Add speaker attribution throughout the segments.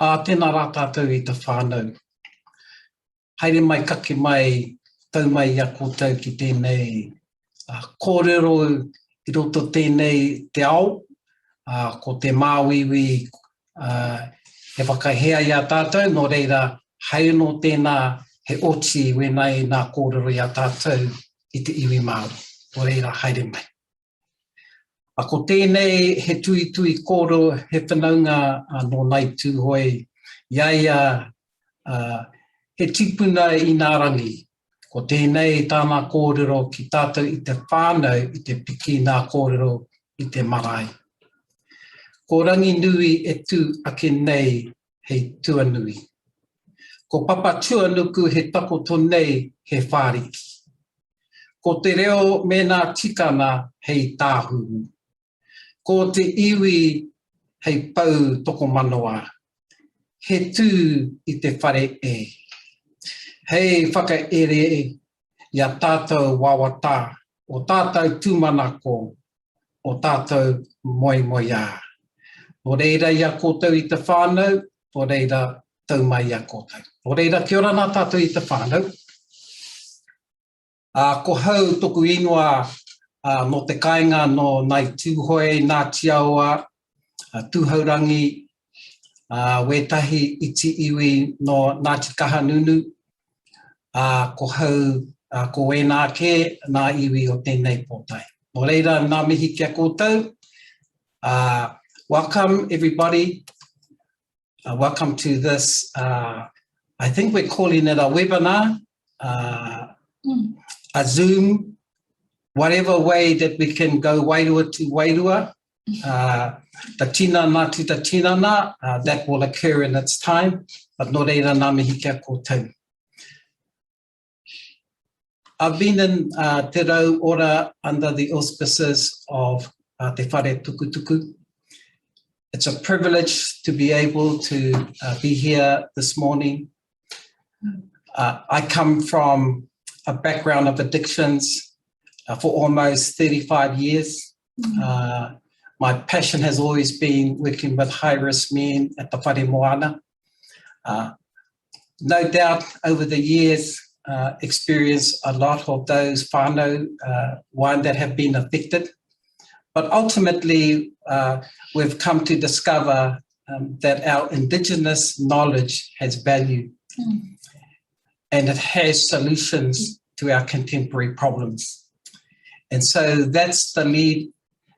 Speaker 1: Tēnā rā tātou I te whānau. Haere mai kake mai, tau mai a koutou ki tēnei kōrero I roto tēnei te ao, ko te māwiwi he whakahea I a tātou, nō reira hei no tēnā he oti wenai nā kōrero I a tātou I te iwi Māori. Nō reira haere mai. A ko tēnei he tui kōro he whanaunga no nai tūhoi, iaia he tipuna I nā rangi. Ko tēnei tāna kōrero ki tātou I te whānau, I te piki nā kōrero I te marae. Ko rangi nui e tū ake nei hei tuanui. Ko papa tuanuku he takoto nei he whāriki. Ko te reo me nā Chikana hei tāhuru. Ko te iwi hei pau toko manoa. He tū I te whare e. Hei whakaere I a tātou wawata, o tātou tūmanako, o tātou moia. O reira I a koutou I te whānau, o reira tau mai I a koutou. O reira kia ora nā tātou I te whānau. Ko hau toku ingoa no te kāinga no nai tūhoi, nā tiaua, tūhaurangi, wētahi iti iwi no Ngāti Kahanunu, ko hau ko Mana Ake, nā iwi o tēnei pōtai. Nō reira, nā mihi kia koutou. Welcome everybody. Welcome to this, I think we're calling it a webinar, a Zoom, whatever way that we can go wairua to wairua, ta tinana to ta tinana, that will occur in its time, but nō reira nā mihi kia koutou. I've been in Te Rau Ora under the auspices of Te Whare Tukutuku. It's a privilege to be able to be here this morning. I come from a background of addictions for almost 35 years. My passion has always been working with high-risk men at the Whare Moana. No doubt over the years, experienced a lot of those whānau, one that have been affected. But ultimately, we've come to discover that our Indigenous knowledge has value and it has solutions to our contemporary problems. And so that's the lead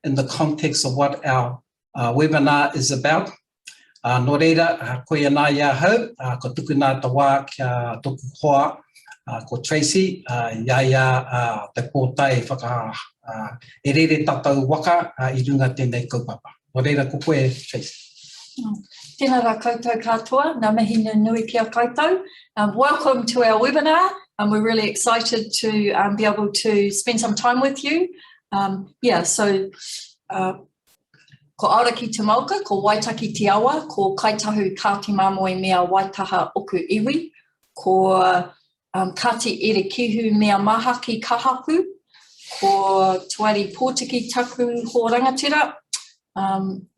Speaker 1: in the context of what our webinar is about. Nō reira, koe anā ia hau, ko tuku nā te wā kia toku hoa, ko Tracy, iaia te pōtai whaka e rere tātou waka I runga tēnei kaupapa. Nō reira, ko koe Tracy.
Speaker 2: Tēnā rā koutou katoa, ngā mihi nui kia koutou. Welcome to our webinar. We're really excited to be able to spend some time with you. Ko auraki te mauka, ko waitaki te awa, ko kaitahu kāti māmoe mea waitaha oku iwi, ko kāti ere kihu mea mahaki kahaku, ko tuari pōtiki taku ho rangatira,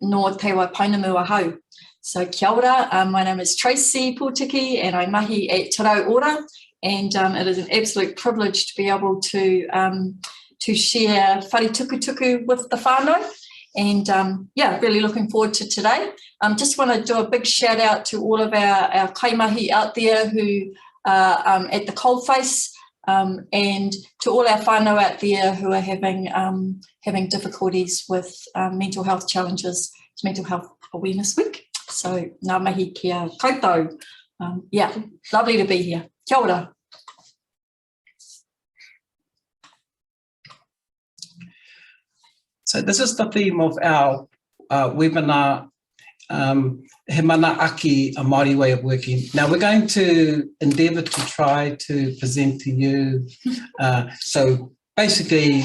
Speaker 2: no te wai painamua hau. So kia ora, my name is Tracy Pōtiki and I mahi at Te Rau Ora, and it is an absolute privilege to be able to share whare tukutuku with the whānau. And really looking forward to today. Just want to do a big shout out to all of our kaimahi out there who are at the coalface, and to all our whānau out there who are having difficulties with mental health challenges. It's Mental Health Awareness Week. So ngā mihi kia koutou. Lovely to be here. Kia ora.
Speaker 1: So this is the theme of our webinar, He Mana Ake, a Māori way of working. Now we're going to endeavour to try to present to you. So basically,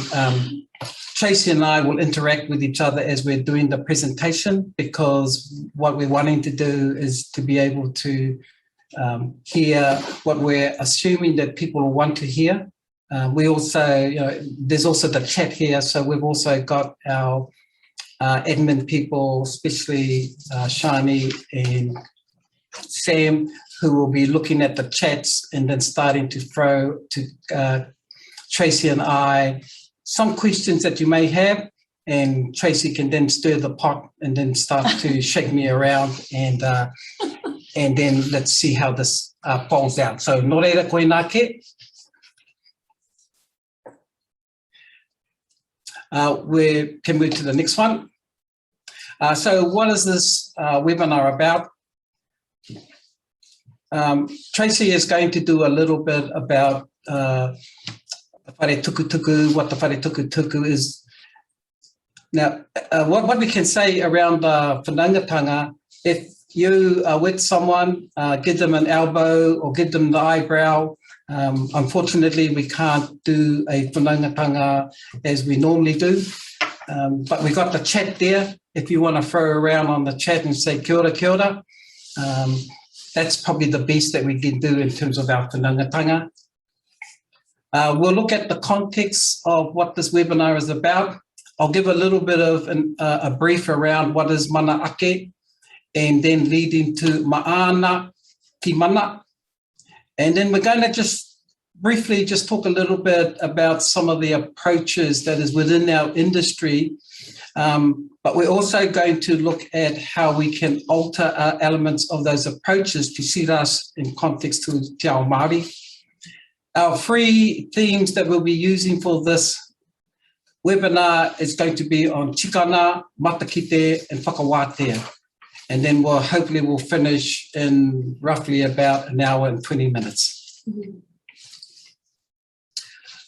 Speaker 1: Tracy and I will interact with each other as we're doing the presentation, because what we're wanting to do is to be able to hear what we're assuming that people want to hear. We also, there's also the chat here, so we've also got our admin people, especially Shani and Sam, who will be looking at the chats and then starting to throw to Tracy and I some questions that you may have, and Tracy can then stir the pot and then start to shake me around, and then let's see how this falls out. So, nō reira koe nā ke. We can move to the next one. So what is this webinar about? Tracy is going to do a little bit about the whare tukutuku, what the whare tukutuku is. Now, what we can say around the whanaungatanga, if you are with someone, give them an elbow or give them the eyebrow. Unfortunately, we can't do a whanaungatanga as we normally do, but we got the chat there. If you want to throw around on the chat and say kia ora, kia ora, that's probably the best that we can do in terms of our whanaungatanga. We'll look at the context of what this webinar is about. I'll give a little bit of a brief around what is Mana Ake, and then lead into Ma'ana ki mana. And then we're going to just briefly just talk a little bit about some of the approaches that is within our industry. But we're also going to look at how we can alter elements of those approaches to suit us in context to Te Ao Māori. Our three themes that we'll be using for this webinar is going to be on Chikana, Mataki and whakawātea. And then hopefully we'll finish in roughly about an hour and 20 minutes.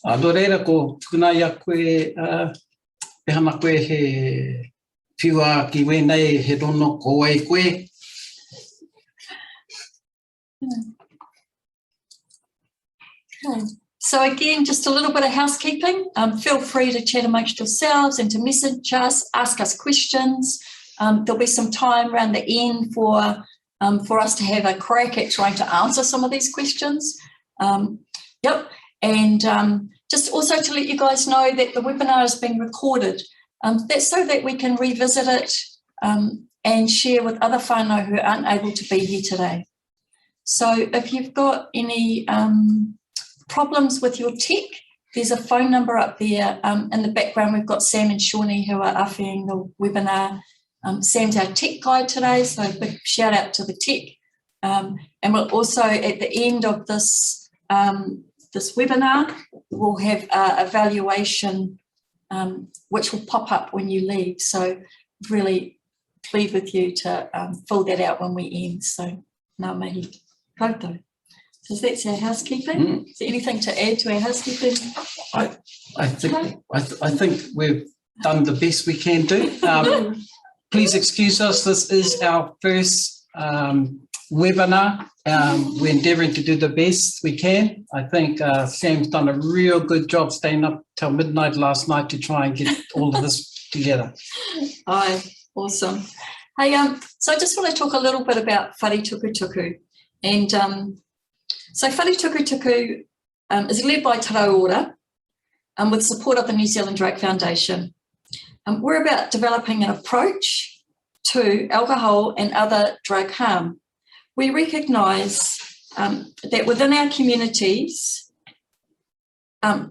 Speaker 1: Nō reira ko tukuna ia koe, pehana koe he whiua ki wēnei he rono ko ai koe.
Speaker 2: Okay. So again, just a little bit of housekeeping. Feel free to chat amongst yourselves and to message us, ask us questions. There'll be some time around the end for us to have a crack at trying to answer some of these questions. Yep, and just also to let you guys know that the webinar is being recorded. That's so that we can revisit it and share with other whānau who aren't able to be here today. So if you've got any problems with your tech, there's a phone number up there. In the background, we've got Sam and Shawnee who are offering the webinar. Sam's our tech guide today, so a big shout out to the tech. And we'll also, at the end of this, this webinar, we'll have a evaluation which will pop up when you leave. So really plead with you to fill that out when we end. So ngā mihi koutou. So that's our housekeeping. Is there anything to add to our housekeeping?
Speaker 1: I think we've done the best we can do. Please excuse us. This is our first webinar. We're endeavouring to do the best we can. I think Sam's done a real good job staying up till midnight last night to try and get all of this together.
Speaker 2: Aye, awesome. Hey, so I just want to talk a little bit about whare tukutuku. And so whare tukutuku is led by Tarau Ora with support of the New Zealand Drug Foundation. We're about developing an approach to alcohol and other drug harm. We recognise that within our communities are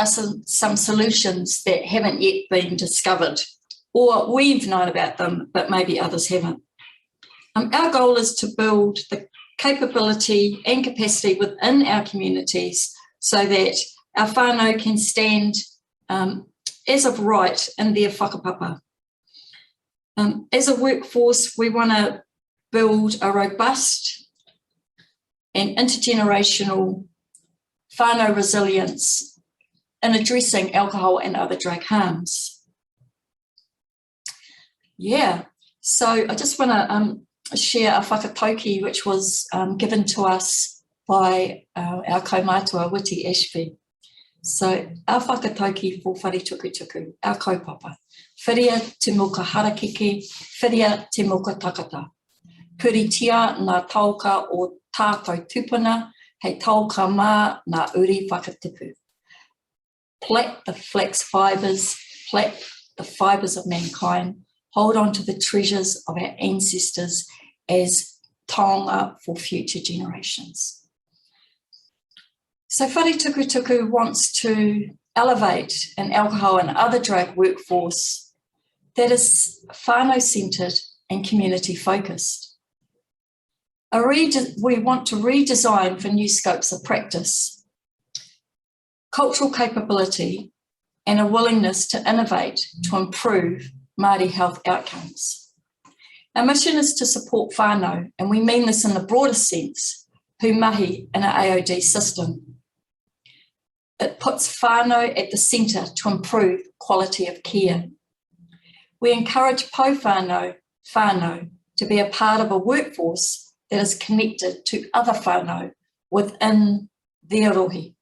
Speaker 2: some solutions that haven't yet been discovered, or we've known about them, but maybe others haven't. Our goal is to build the capability and capacity within our communities so that our whānau can stand as of right in their whakapapa. As a workforce, we want to build a robust and intergenerational whānau resilience in addressing alcohol and other drug harms. Yeah, so I just want to share a whakatauki which was given to us by our kaumātua, Witi Ashby. So our whakatauki for whare tukutuku, our kaupapa. Whiria te moka harakeke, whiria te moka takata. Puritia ngā tauka o tātou tupuna, hei tauka mā ngā uri whakatipu. Plait the flax fibres, plait the fibres of mankind, hold on to the treasures of our ancestors as taonga for future generations. So Whare Tukutuku wants to elevate an alcohol and other drug workforce that is whānau-centred and community-focused. We want to redesign for new scopes of practice, cultural capability, and a willingness to innovate to improve Māori health outcomes. Our mission is to support whānau, and we mean this in the broader sense, humahi in our AOD system. It puts whānau at the centre to improve quality of care. We encourage po whānau to be a part of a workforce that is connected to other whānau within their rohi.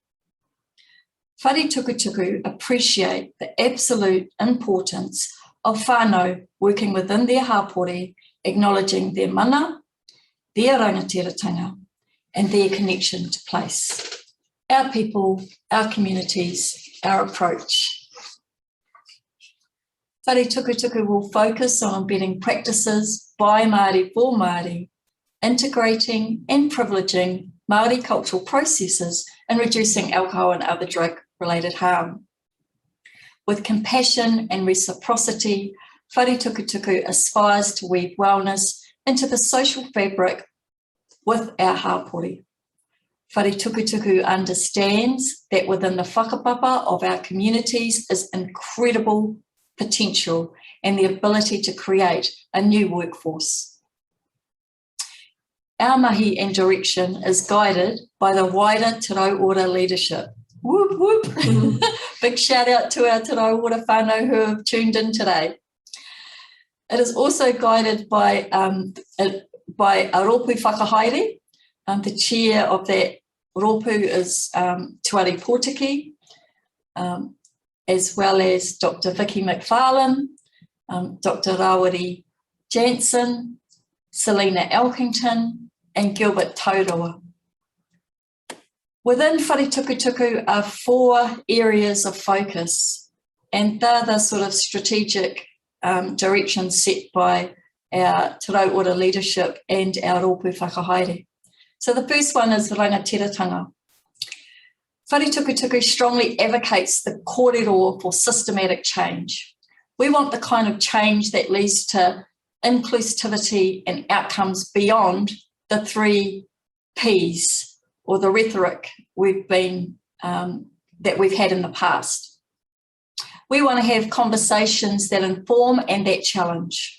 Speaker 2: Whare Tukutuku appreciate the absolute importance of whānau working within their hapori, acknowledging their mana, their rangatiratanga, and their connection to place. Our people, our communities, our approach. Whare Tukutuku will focus on embedding practices by Māori for Māori, integrating and privileging Māori cultural processes and reducing alcohol and other drug-related harm. With compassion and reciprocity, Whare Tukutuku aspires to weave wellness into the social fabric with our hapori. Whare Tukutuku understands that within the whakapapa of our communities is incredible potential and the ability to create a new workforce. Our mahi and direction is guided by the wider Te Rauora leadership. Whoop, whoop. Big shout out to our Te Rauora whānau who have tuned in today. It is also guided by a rōpū whakahaere. The chair of that rōpū is Tuari Pōtiki, as well as Dr. Vicky McFarlane, Dr. Rawiri Jansen, Selina Elkington, and Gilbert Taurua. Within Whare Tukutuku are 4 areas of focus, and they're the sort of strategic directions set by our Te Rauora leadership and our rōpū whakahaere. So the first one is rangatiratanga. Whare Tukutuku strongly advocates the kōrero for systematic change. We want the kind of change that leads to inclusivity and outcomes beyond the 3 Ps, or the rhetoric that we've had in the past. We want to have conversations that inform and that challenge.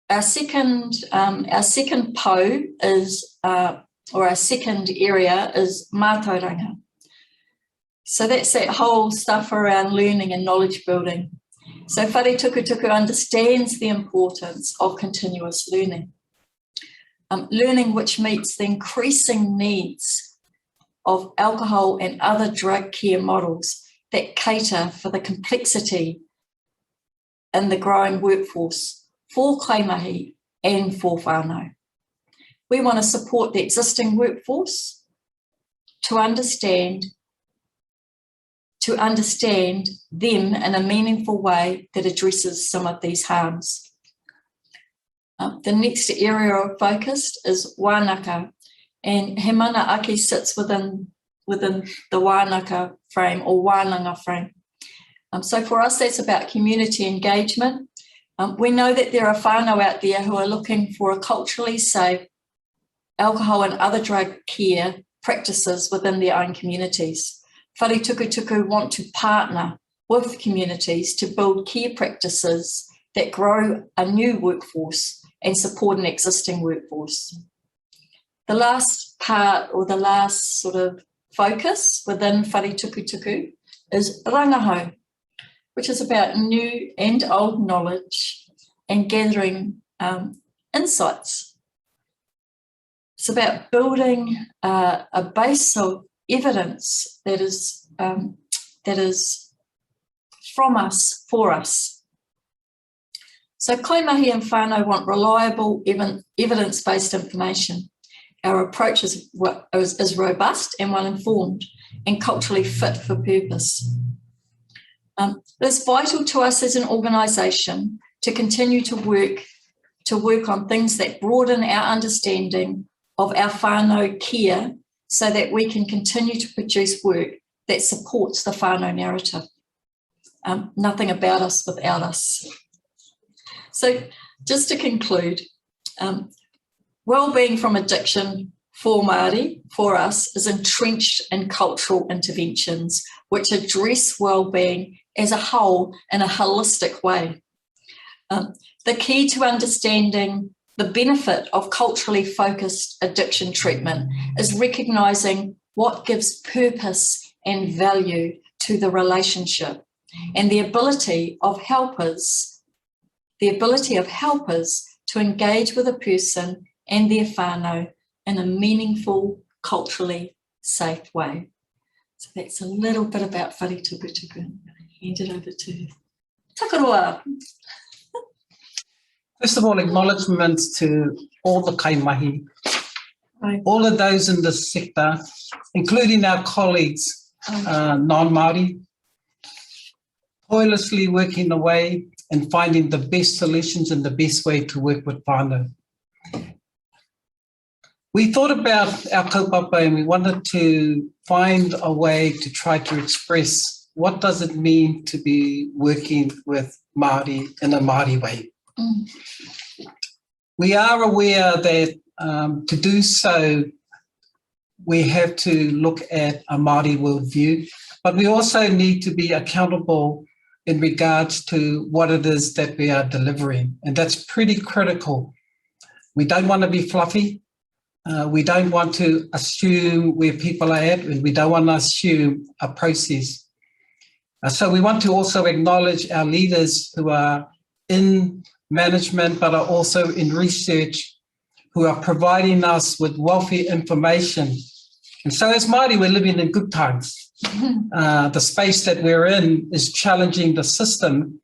Speaker 2: Our second po is, or our second area is mātauranga. So that's that whole stuff around learning and knowledge building. So Whare Tukutuku understands the importance of continuous learning. Learning which meets the increasing needs of alcohol and other drug care models that cater for the complexity in the growing workforce for kaimahi and for whānau. We want to support the existing workforce to understand them in a meaningful way that addresses some of these harms. The next area of focus is wānaka, and he Mana Ake sits within the wānaka frame or wānanga frame. So for us, that's about community engagement. We know that there are whānau out there who are looking for a culturally safe alcohol and other drug care practices within their own communities. Whare Tukutuku want to partner with communities to build care practices that grow a new workforce and support an existing workforce. The last part, or the last sort of focus within Whare Tukutuku is rangahau, which is about new and old knowledge and gathering insights. It's about building a base of evidence that is from us, for us. So kaimahi and whānau want reliable, evidence-based information, our approach is robust and well-informed and culturally fit for purpose. It's vital to us as an organisation to continue to work on things that broaden our understanding of our whānau care so that we can continue to produce work that supports the whānau narrative. Nothing about us without us. So just to conclude, well-being from addiction for Māori, for us, is entrenched in cultural interventions which address well-being as a whole in a holistic way. The key to understanding the benefit of culturally focused addiction treatment is recognising what gives purpose and value to the relationship and the ability of helpers to engage with a person and their whānau in a meaningful, culturally safe way. So that's a little bit about Funituku. I'm going to hand it over to Takaroa.
Speaker 1: First of all, acknowledgements to all the kaimahi, all of those in the sector, including our colleagues, non-Māori, tirelessly working away and finding the best solutions and the best way to work with whānau. We thought about our kaupapa and we wanted to find a way to try to express what does it mean to be working with Māori in a Māori way. Mm. We are aware that to do so, we have to look at a Māori worldview, but we also need to be accountable in regards to what it is that we are delivering. And that's pretty critical. We don't want to be fluffy. We don't want to assume where people are at, and we don't want to assume a process. So we want to also acknowledge our leaders who are in management, but are also in research, who are providing us with wealthy information. And so as Māori, we're living in good times. The space that we're in is challenging the system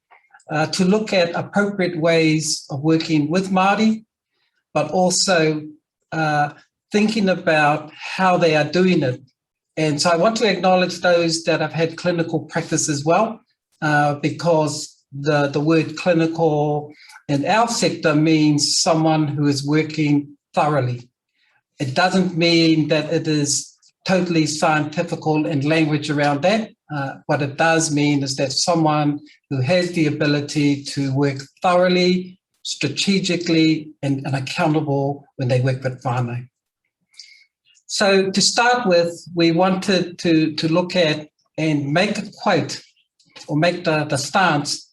Speaker 1: to look at appropriate ways of working with Māori, but also thinking about how they are doing it. And so I want to acknowledge those that have had clinical practice as well, because the word clinical in our sector means someone who is working thoroughly. It doesn't mean that it is totally scientific and language around that. What it does mean is that someone who has the ability to work thoroughly, strategically, and accountable when they work with whānau. So to start with, we wanted to look at and make a quote or make the stance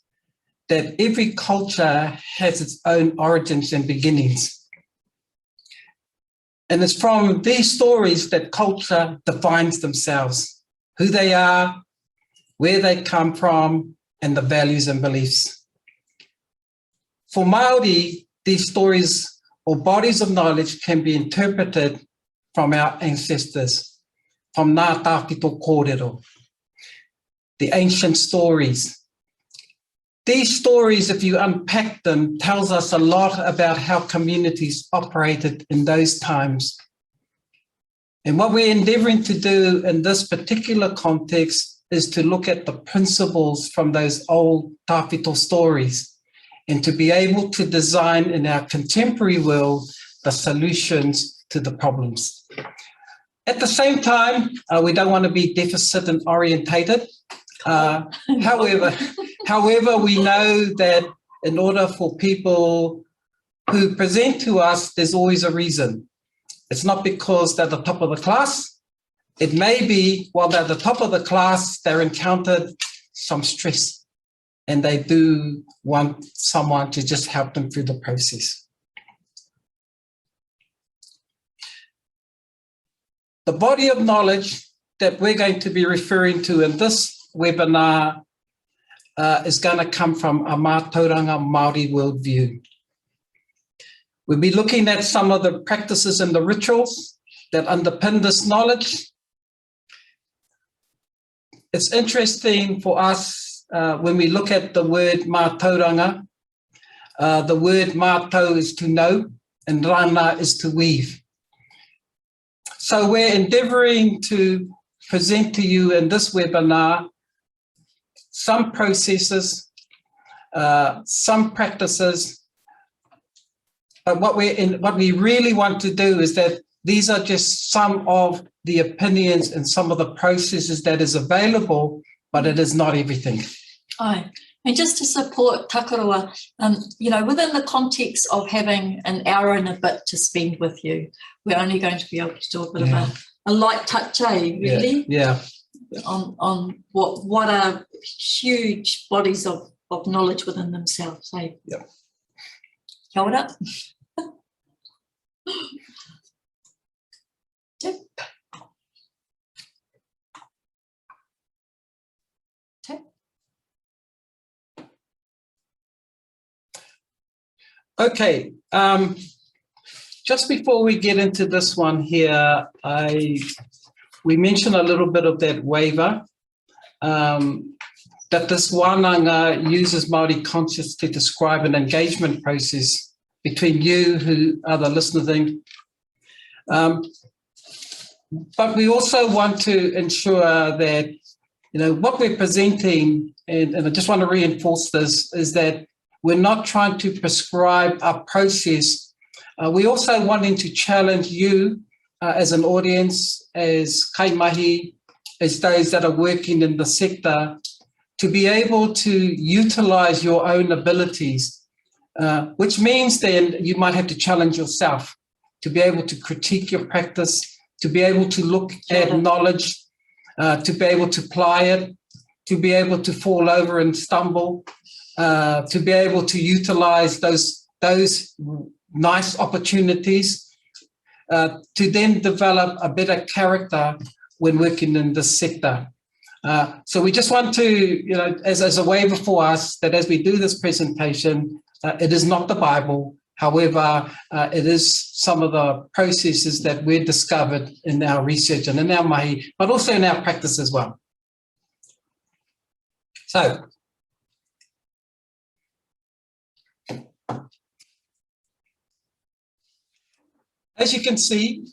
Speaker 1: that every culture has its own origins and beginnings. And it's from these stories that culture defines themselves, who they are, where they come from, and the values and beliefs. For Māori, these stories or bodies of knowledge can be interpreted from our ancestors, from Ngā Tāwhito Kōrero, the ancient stories. These stories, if you unpack them, tells us a lot about how communities operated in those times. And what we're endeavouring to do in this particular context is to look at the principles from those old Tāwhito stories and to be able to design in our contemporary world the solutions to the problems. At the same time, we don't want to be deficit and orientated. However, we know that in order for people who present to us, there's always a reason. It's not because they're the top of the class. It may be while they're the top of the class, they're encountered some stress and they do want someone to just help them through the process. The body of knowledge that we're going to be referring to in this webinar is going to come from a mātauranga Māori worldview. We'll be looking at some of the practices and the rituals that underpin this knowledge. It's interesting for us when we look at the word mātauranga, the word mātau is to know and rana is to weave. So we're endeavouring to present to you in this webinar some processes, some practices, but what we really want to do is that these are just some of the opinions and some of the processes that is available, but it is not everything.
Speaker 2: Aye. And just to support Takarua, within the context of having an hour and a bit to spend with you, we're only going to be able to do a bit of a light touch, really?
Speaker 1: Yeah.
Speaker 2: On what are huge bodies of knowledge within themselves.
Speaker 1: Yeah.
Speaker 2: Kia ora.
Speaker 1: Okay, just before we get into this one here, we mentioned a little bit of that waiver, that this wānanga uses Māori conscience to describe an engagement process between you who are the listening. But we also want to ensure that, what we're presenting, and I just want to reinforce this, is that we're not trying to prescribe a process. We also wanting to challenge you as an audience, as kaimahi, as those that are working in the sector, to be able to utilize your own abilities, which means then you might have to challenge yourself to be able to critique your practice, to be able to look at knowledge, to be able to apply it, to be able to fall over and stumble, to be able to utilize those nice opportunities, to then develop a better character when working in this sector. So we just want to, as a waiver for us, that as we do this presentation, it is not the Bible. However, it is some of the processes that we've discovered in our research and in our mahi, but also in our practice as well. So, as you can see,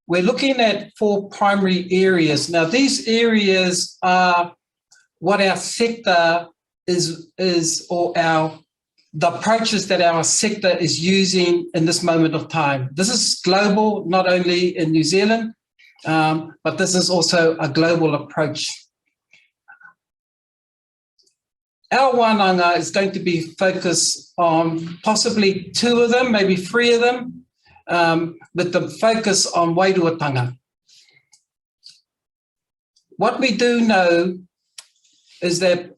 Speaker 1: we're looking at 4 primary areas. Now, these areas are what our sector is or the approaches that our sector is using in this moment of time. This is global, not only in New Zealand, but this is also a global approach. Our wānanga is going to be focused on possibly 2 of them, maybe 3 of them, with the focus on wairuatanga. What we do know is that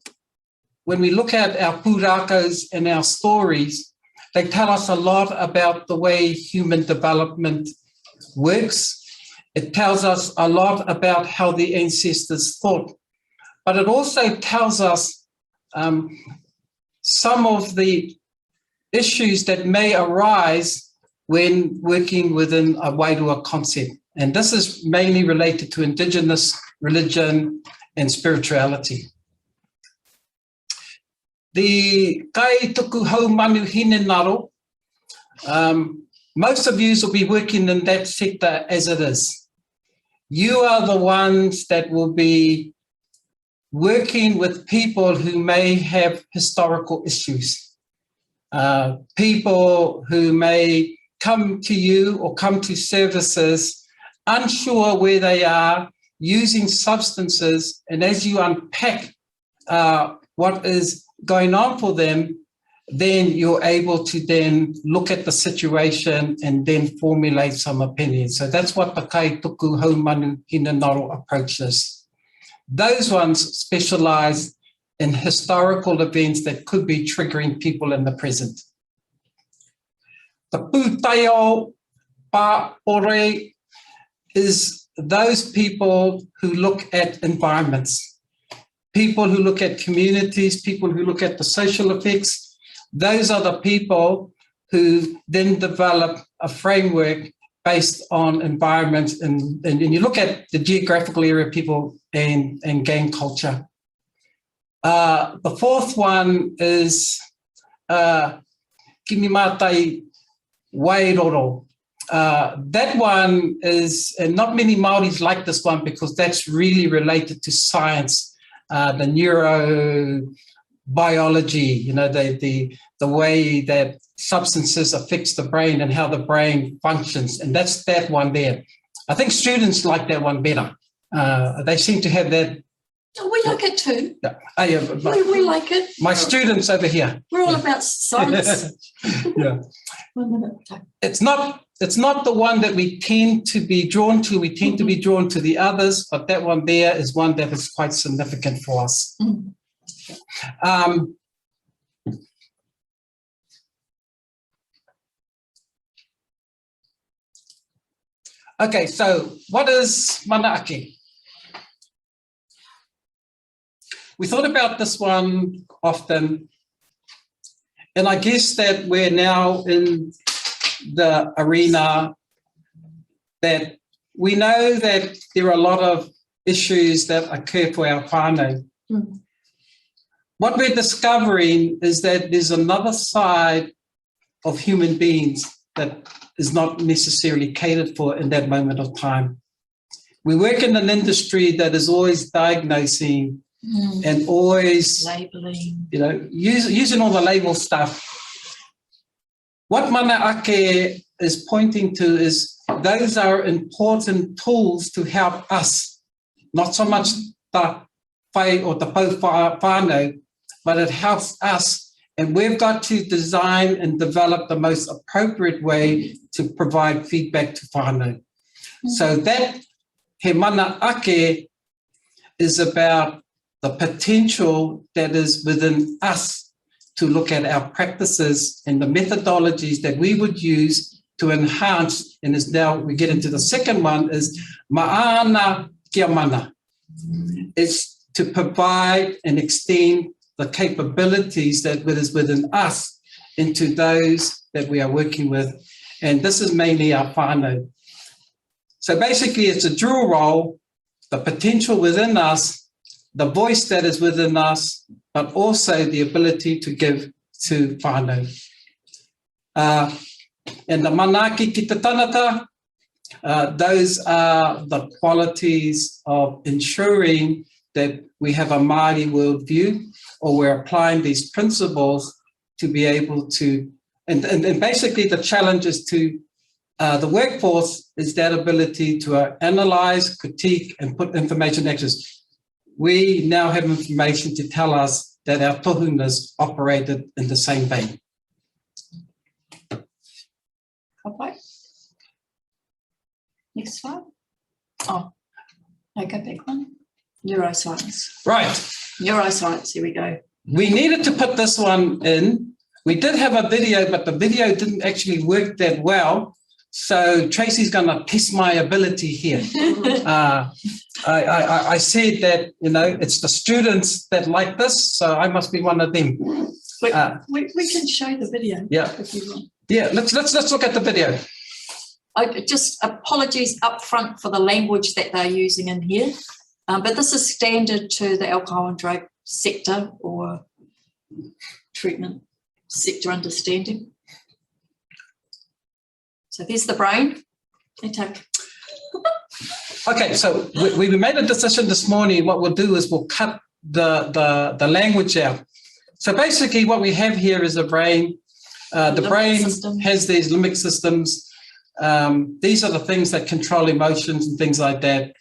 Speaker 1: when we look at our pūrakos and our stories, they tell us a lot about the way human development works. It tells us a lot about how the ancestors thought, but it also tells us some of the issues that may arise when working within a wairua concept. And this is mainly related to Indigenous religion and spirituality. The kai tuku hau manu hine naro, most of you will be working in that sector as it is. You are the ones that will be working with people who may have historical issues, people who may come to you or come to services unsure where they are, using substances, and as you unpack what is going on for them, then you're able to then look at the situation and then formulate some opinions. So that's what the kai tuku hau manu hina naro approach is. Those ones specialize in historical events that could be triggering people in the present. The pūtaio pāore is those people who look at environments, people who look at communities, people who look at the social effects. Those are the people who then develop a framework based on environment, and you look at the geographical area of people and gang culture. The 4th one is Kini Mātai Wairoro. That one is, and not many Māoris like this one because that's really related to science, the neurobiology, you know, the way that substances affects the brain and how the brain functions. And that's that one there. I think students like that one better. They seem to have that.
Speaker 2: Oh, we like it too.
Speaker 1: Yeah,
Speaker 2: we like it.
Speaker 1: My students over here.
Speaker 2: We're all about science.
Speaker 1: Yeah. It's not the one that we tend to be drawn to. We tend to be drawn to the others, but that one there is one that is quite significant for us. Okay, so what is Mana Ake? We thought about this one often, and I guess that we're now in the arena that we know that there are a lot of issues that occur for our whānau. What we're discovering is that there's another side of human beings that is not necessarily catered for in that moment of time. We work in an industry that is always diagnosing and always
Speaker 2: labeling,
Speaker 1: you know, using all the label stuff. What Mana Ake is pointing to is those are important tools to help us, not so much the whai or the pau whānau, but it helps us. And we've got to design and develop the most appropriate way to provide feedback to whānau. So that he Mana Ake is about the potential that is within us to look at our practices and the methodologies that we would use to enhance, and is now we get into the second one, is Mana Ake, is to provide and extend the capabilities that is within us into those that we are working with. And this is mainly our whānau. So basically it's a dual role, the potential within us, the voice that is within us, but also the ability to give to whānau. And the Mana Ake ki te tanata, those are the qualities of ensuring that we have a Māori worldview, or we're applying these principles to be able to, and basically the challenge is to the workforce is that ability to analyze, critique, and put information actions. We now have information to tell us that our tohunas operated in the same vein.
Speaker 2: Okay. Next slide. Oh, no, go back one. Neuroscience.
Speaker 1: Right.
Speaker 2: Neuroscience, here we go.
Speaker 1: We needed to put this one in. We did have a video, but the video didn't actually work that well. So Tracy's going to test my ability here. I said that, you know, it's the students that like this, so I must be one of them.
Speaker 2: We can show the video.
Speaker 1: Yeah.
Speaker 2: If you want.
Speaker 1: Yeah. Let's look at the video.
Speaker 2: Just apologies up front for the language that they're using in here, but this is standard to the alcohol and drug sector or treatment sector understanding. So there's the brain.
Speaker 1: Okay, so we made a decision this morning. What we'll do is we'll cut the language out. So basically what we have here is a brain. The brain has these limbic systems. These are the things that control emotions and things like that.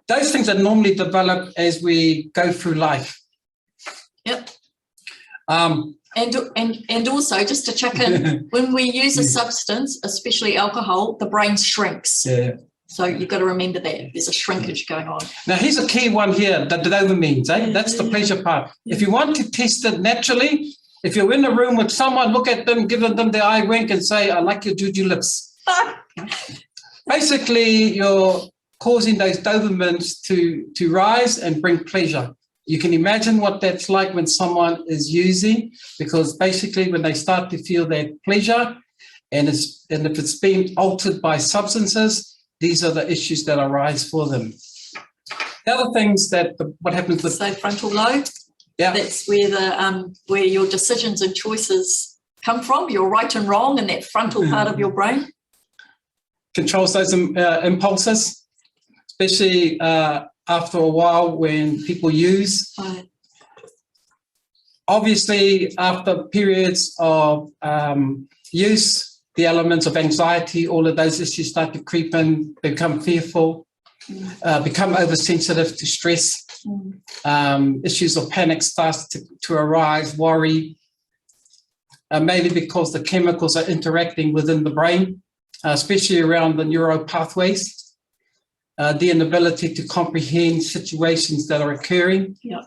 Speaker 1: Those things are normally developed as we go through life.
Speaker 2: Yep. And also, just to check in, when we use a substance, especially alcohol, the brain shrinks.
Speaker 1: Yeah.
Speaker 2: So you've got to remember that. There's a shrinkage going on.
Speaker 1: Now, here's a key one here, the dopamines, eh? That's the pleasure part. If you want to test it naturally, if you're in a room with someone, look at them, give them the eye wink and say, I like your juju lips. Basically, you're causing those dopamines to rise and bring pleasure. You can imagine what that's like when someone is using, because basically when they start to feel that pleasure, and if it's being altered by substances, these are the issues that arise for them. The other things that what happens with
Speaker 2: frontal lobe.
Speaker 1: Yeah,
Speaker 2: that's where the where your decisions and choices come from. Your right and wrong in that frontal part of your brain.
Speaker 1: controls those impulses, especially after a while when people use.
Speaker 2: Right.
Speaker 1: Obviously, after periods of use, the elements of anxiety, all of those issues start to creep in, become fearful, become oversensitive to stress. Issues of panic starts to arise, worry, mainly because the chemicals are interacting within the brain, especially around the neural pathways, the inability to comprehend situations that are occurring.
Speaker 2: Yeah.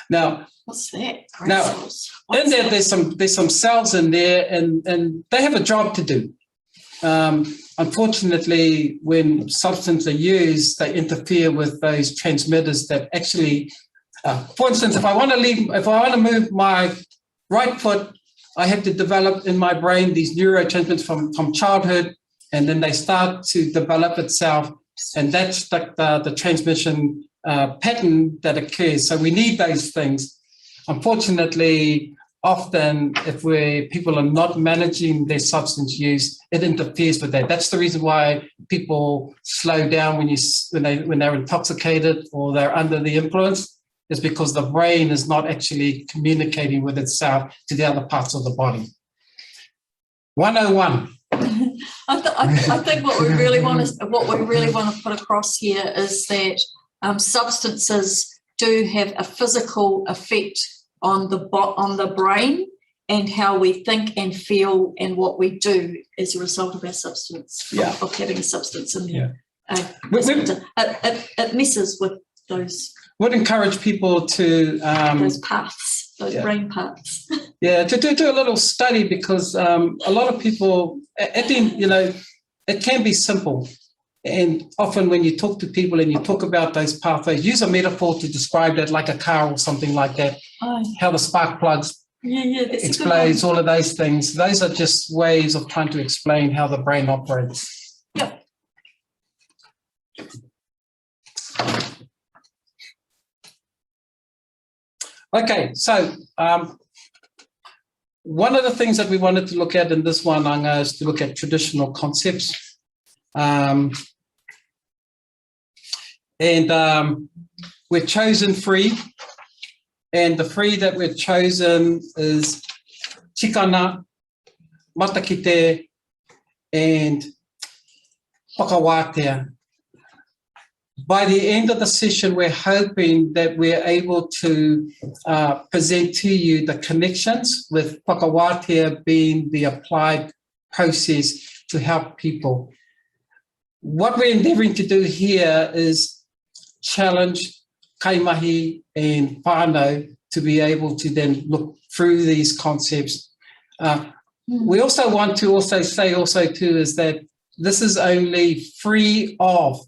Speaker 2: Now, what's that?
Speaker 1: In there, there's some cells in there, and they have a job to do. Unfortunately, when substances are used, they interfere with those transmitters that actually, for instance, if I want to move my right foot, I have to develop in my brain these neurotransmitters from childhood, and then they start to develop itself, and that's the transmission pattern that occurs. So we need those things. Unfortunately, often if people are not managing their substance use, it interferes with that. That's the reason why people slow down when they're intoxicated or they're under the influence, is because the brain is not actually communicating with itself to the other parts of the body. 101.
Speaker 2: I think what we really want to put across here is that substances do have a physical effect on the brain and how we think and feel and what we do as a result of our substance, of having a substance in there. It messes with those.
Speaker 1: Would encourage people to
Speaker 2: those paths, those brain paths.
Speaker 1: To do a little study, because a lot of people, at the end, it can be simple. And often when you talk to people and you talk about those pathways, use a metaphor to describe that, like a car or something like that. How the spark plugs explodes, all of those things. Those are just ways of trying to explain how the brain operates.
Speaker 2: Yep.
Speaker 1: Okay, so one of the things that we wanted to look at in this one, Anga, is to look at traditional concepts. We've chosen 3, and the 3 that we've chosen is Chikana, Mataki, and Whaka. By the end of the session, we're hoping that we're able to present to you the connections, with Whaka being the applied process to help people. What we're endeavouring to do here is challenge kaimahi and whānau to be able to then look through these concepts. We also want to say too is that this is only free of,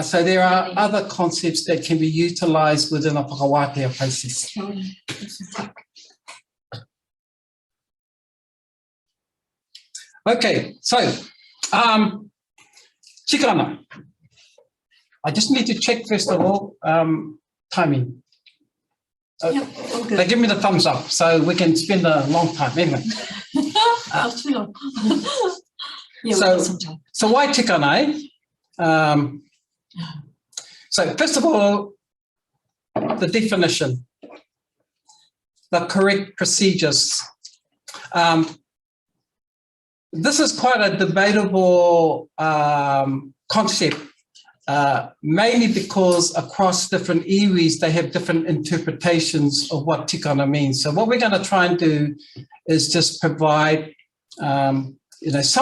Speaker 1: so there are other concepts that can be utilised within a whakawātea process. Okay, so Chikana. I just need to check first of all timing. They give me the thumbs up, so we can spend a long time anyway.
Speaker 2: Too long.
Speaker 1: So why Chikana? So first of all, the definition, the correct procedures. This is quite a debatable concept, mainly because across different iwis, they have different interpretations of what tikana means. So what we're going to try and do is just provide, some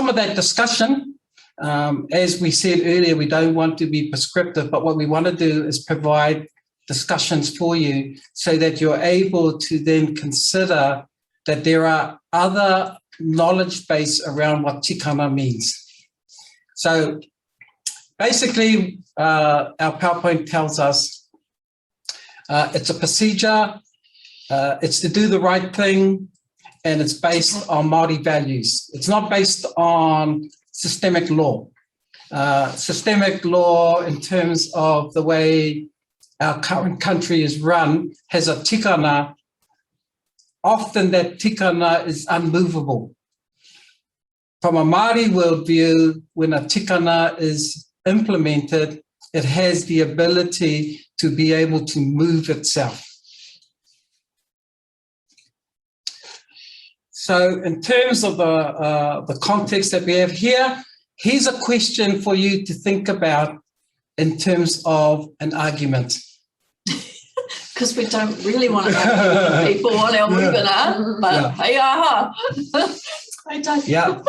Speaker 1: of that discussion. As we said earlier, we don't want to be prescriptive, but what we want to do is provide discussions for you so that you're able to then consider that there are other knowledge base around what tikana means. So basically, our PowerPoint tells us it's a procedure, it's to do the right thing, and it's based on Māori values. It's not based on systemic law. Systemic law, in terms of the way our current country is run, has a tikana. Often that tikana is unmovable. from a Māori worldview, when a tikana is implemented, it has the ability to be able to move itself. So in terms of the context that we have here, here's a question for you to think about in terms of an argument.
Speaker 2: Because we don't really want to argue with people on our webinar, but hey, aha. I don't.
Speaker 1: Yeah.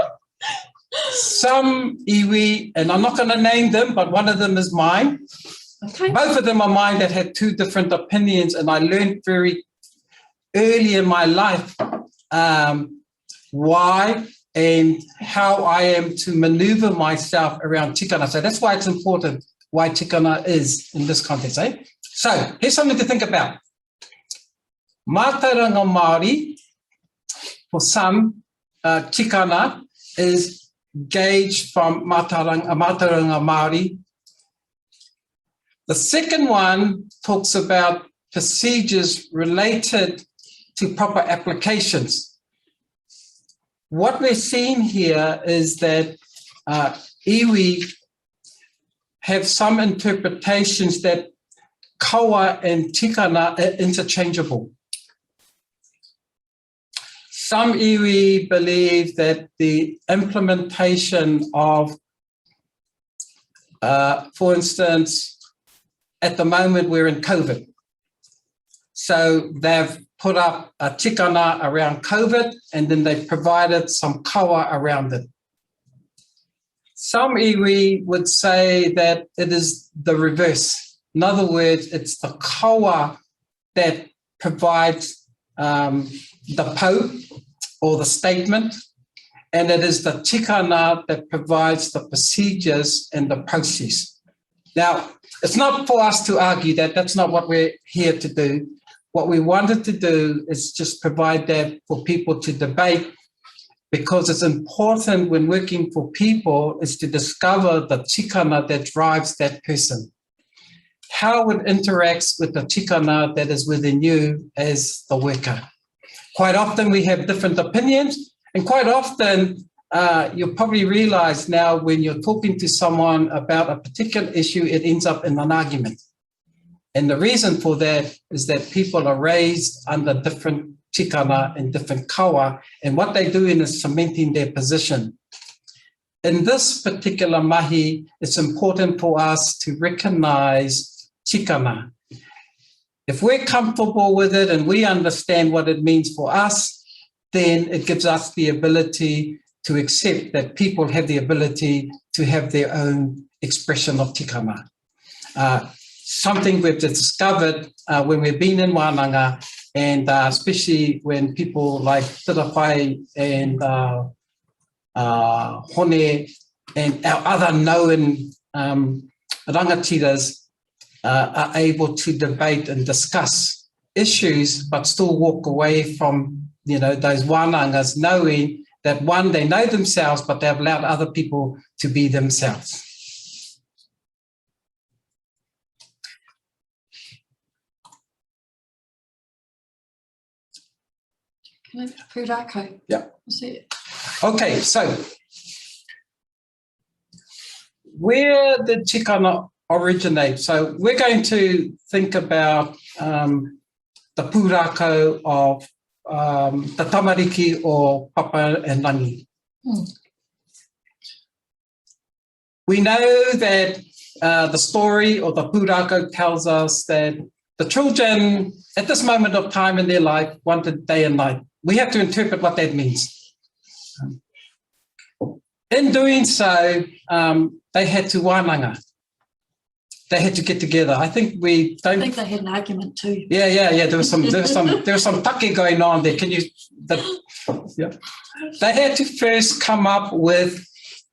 Speaker 1: Some iwi, and I'm not going to name them, but one of them is mine.
Speaker 2: Okay.
Speaker 1: Both of them are mine that had two different opinions, and I learned very early in my life why and how I am to maneuver myself around tikana. So that's why it's important why tikana is in this context. Eh? So here's something to think about. Mātauranga Māori, for some, tikana is gauged from Mātauranga Māori. The second one talks about procedures related to proper applications. What we're seeing here is that iwi have some interpretations that kaua and tikana are interchangeable. Some iwi believe that the implementation of, for instance, at the moment we're in COVID. So they've put up a tikana around COVID and then they've provided some kaua around it. Some iwi would say that it is the reverse. In other words, it's the kaua that provides the po or the statement, and it is the tikana that provides the procedures and the process. Now, it's not for us to argue that. That's not what we're here to do. What we wanted to do is just provide that for people to debate, because it's important when working for people is to discover the tikana that drives that person, how it interacts with the tikana that is within you as the worker. Quite often we have different opinions, and quite often you'll probably realize now when you're talking to someone about a particular issue, it ends up in an argument. And the reason for that is that people are raised under different tikana and different kaua, and what they're doing is cementing their position. In this particular mahi, it's important for us to recognize tikana. If we're comfortable with it and we understand what it means for us, then it gives us the ability to accept that people have the ability to have their own expression of tikana. Something we've discovered when we've been in wānanga, and especially when people like Tuatahi and Hone and our other known rangatiras are able to debate and discuss issues, but still walk away from, those wānangas knowing that, one, they know themselves, but they've allowed other people to be themselves.
Speaker 2: Funituku.
Speaker 1: Yeah.
Speaker 2: That's it.
Speaker 1: Okay, so where did tikana originate? So we're going to think about the pūrākau of the tamariki or papa and rangi. We know that the story or the pūrākau tells us that the children at this moment of time in their life wanted day and night. We have to interpret what that means. In doing so, they had to wānanga. They had to get together. I think they had
Speaker 2: an argument too.
Speaker 1: Yeah. There was some take going on there. They had to first come up with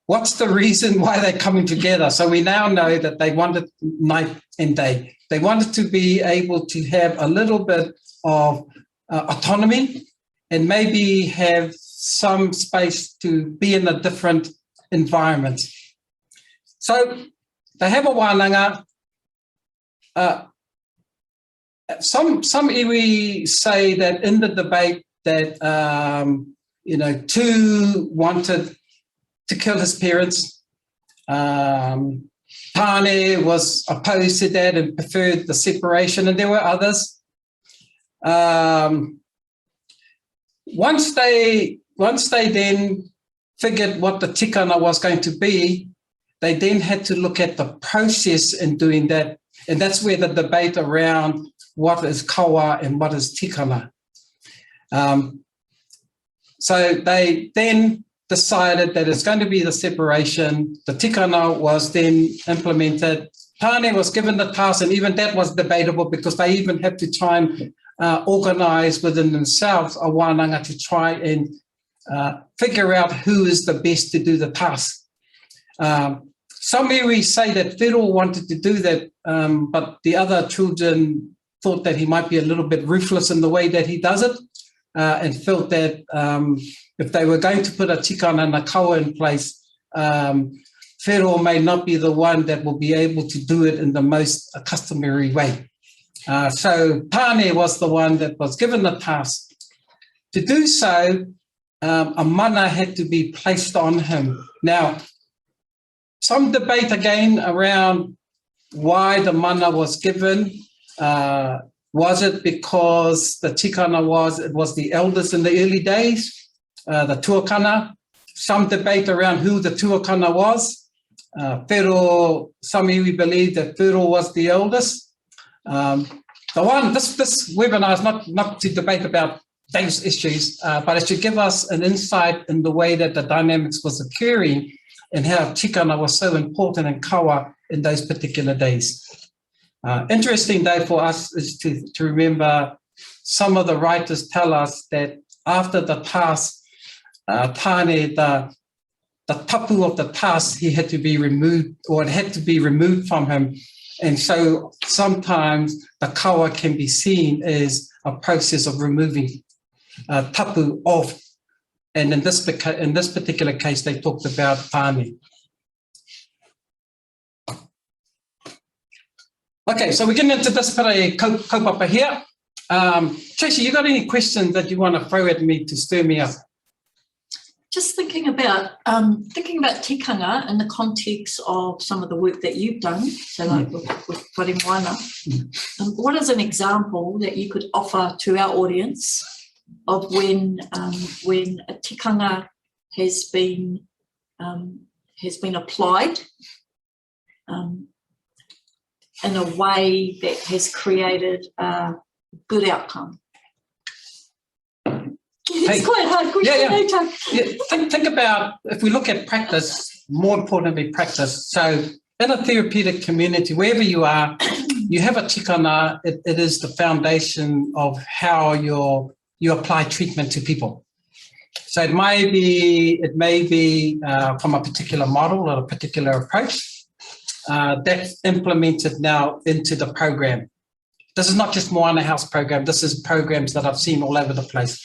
Speaker 1: what's the reason why they're coming together. So we now know that they wanted night and day. They wanted to be able to have a little bit of autonomy and maybe have some space to be in a different environment. So they have a wānanga. Some iwi say that in the debate that, two wanted to kill his parents. Pane was opposed to that and preferred the separation, and there were others. Once they then figured what the tikana was going to be, they then had to look at the process in doing that. And that's where the debate around what is kawa and what is tikana. So they then decided that it's going to be the separation. The tikana was then implemented. Pane was given the task, and even that was debatable because they even had to try and organise within themselves a wānanga to try and figure out who is the best to do the task. Some iwi say that Whiro wanted to do that, but the other children thought that he might be a little bit ruthless in the way that he does it, and felt that if they were going to put a tikana and a kawa in place, Whiro may not be the one that will be able to do it in the most customary way. So Pane was the one that was given the task. To do so, a mana had to be placed on him. Now, some debate again around why the mana was given. Was it because the tikana was the elders in the early days, the tuakana? Some debate around who the tuakana was. Whiro, some iwi believe that Whiro was the eldest. This webinar is not to debate about those issues, but it should give us an insight in the way that the dynamics was occurring and how tikana was so important in kawa in those particular days. Interesting though for us is to remember some of the writers tell us that after the task, Pane, the tapu of the task, he had to be removed, or it had to be removed from him. And so sometimes the kawa can be seen as a process of removing tapu off. And in this particular case, they talked about Pane. Okay, so we're getting into this kaupapa here. Tracy, you got any questions that you want to throw at me to stir me up?
Speaker 2: Just thinking about tikanga in the context of some of the work that you've done, so like with Wharemoana. What is an example that you could offer to our audience of when a tikanga has been applied in a way that has created a good outcome? It's quite a hard question.
Speaker 1: Yeah. Think about, if we look at practice, more importantly practice. So in a therapeutic community, wherever you are, you have a tikana. It is the foundation of how you apply treatment to people. So it may be from a particular model or a particular approach that's implemented now into the program. This is not just Moana House program. This is programs that I've seen all over the place.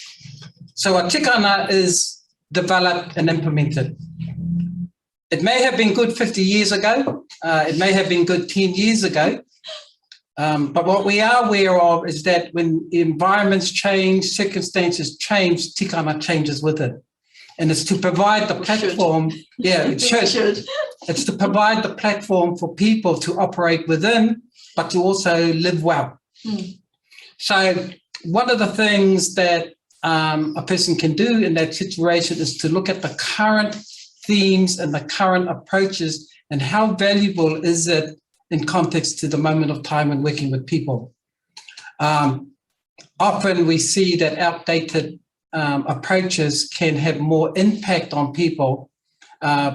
Speaker 1: So a tikana is developed and implemented. It may have been good 50 years ago. It may have been good 10 years ago. But what we are aware of is that when environments change, circumstances change, tikana changes with it. And it's to provide the platform. Yeah, it should. It's to provide the platform for people to operate within, but to also live well. So one of the things that a person can do in that situation is to look at the current themes and the current approaches and how valuable is it in context to the moment of time and working with people. Often we see that outdated approaches can have more impact on people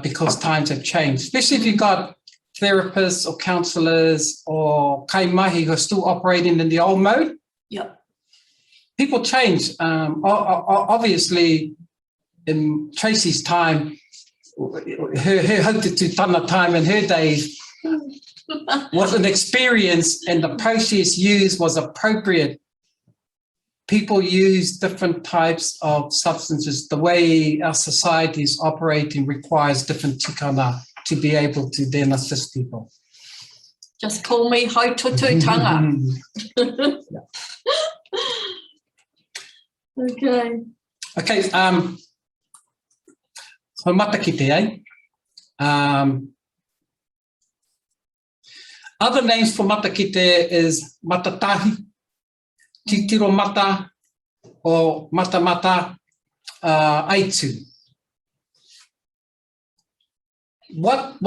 Speaker 1: because times have changed, especially if you've got therapists or counsellors or kaimahi who are still operating in the old mode.
Speaker 2: Yep.
Speaker 1: People change. Obviously, in Tracy's time, her Hautatu Tana time in her days was an experience, and the process used was appropriate. People use different types of substances. The way our society is operating requires different tikana to be able to then assist people.
Speaker 2: Just call me Hautatu Tanga. Okay.
Speaker 1: Okay. Ho Mataki te ai. Other names for Matakite is Matatahi, Titiro Mata, or Mata Aitu. What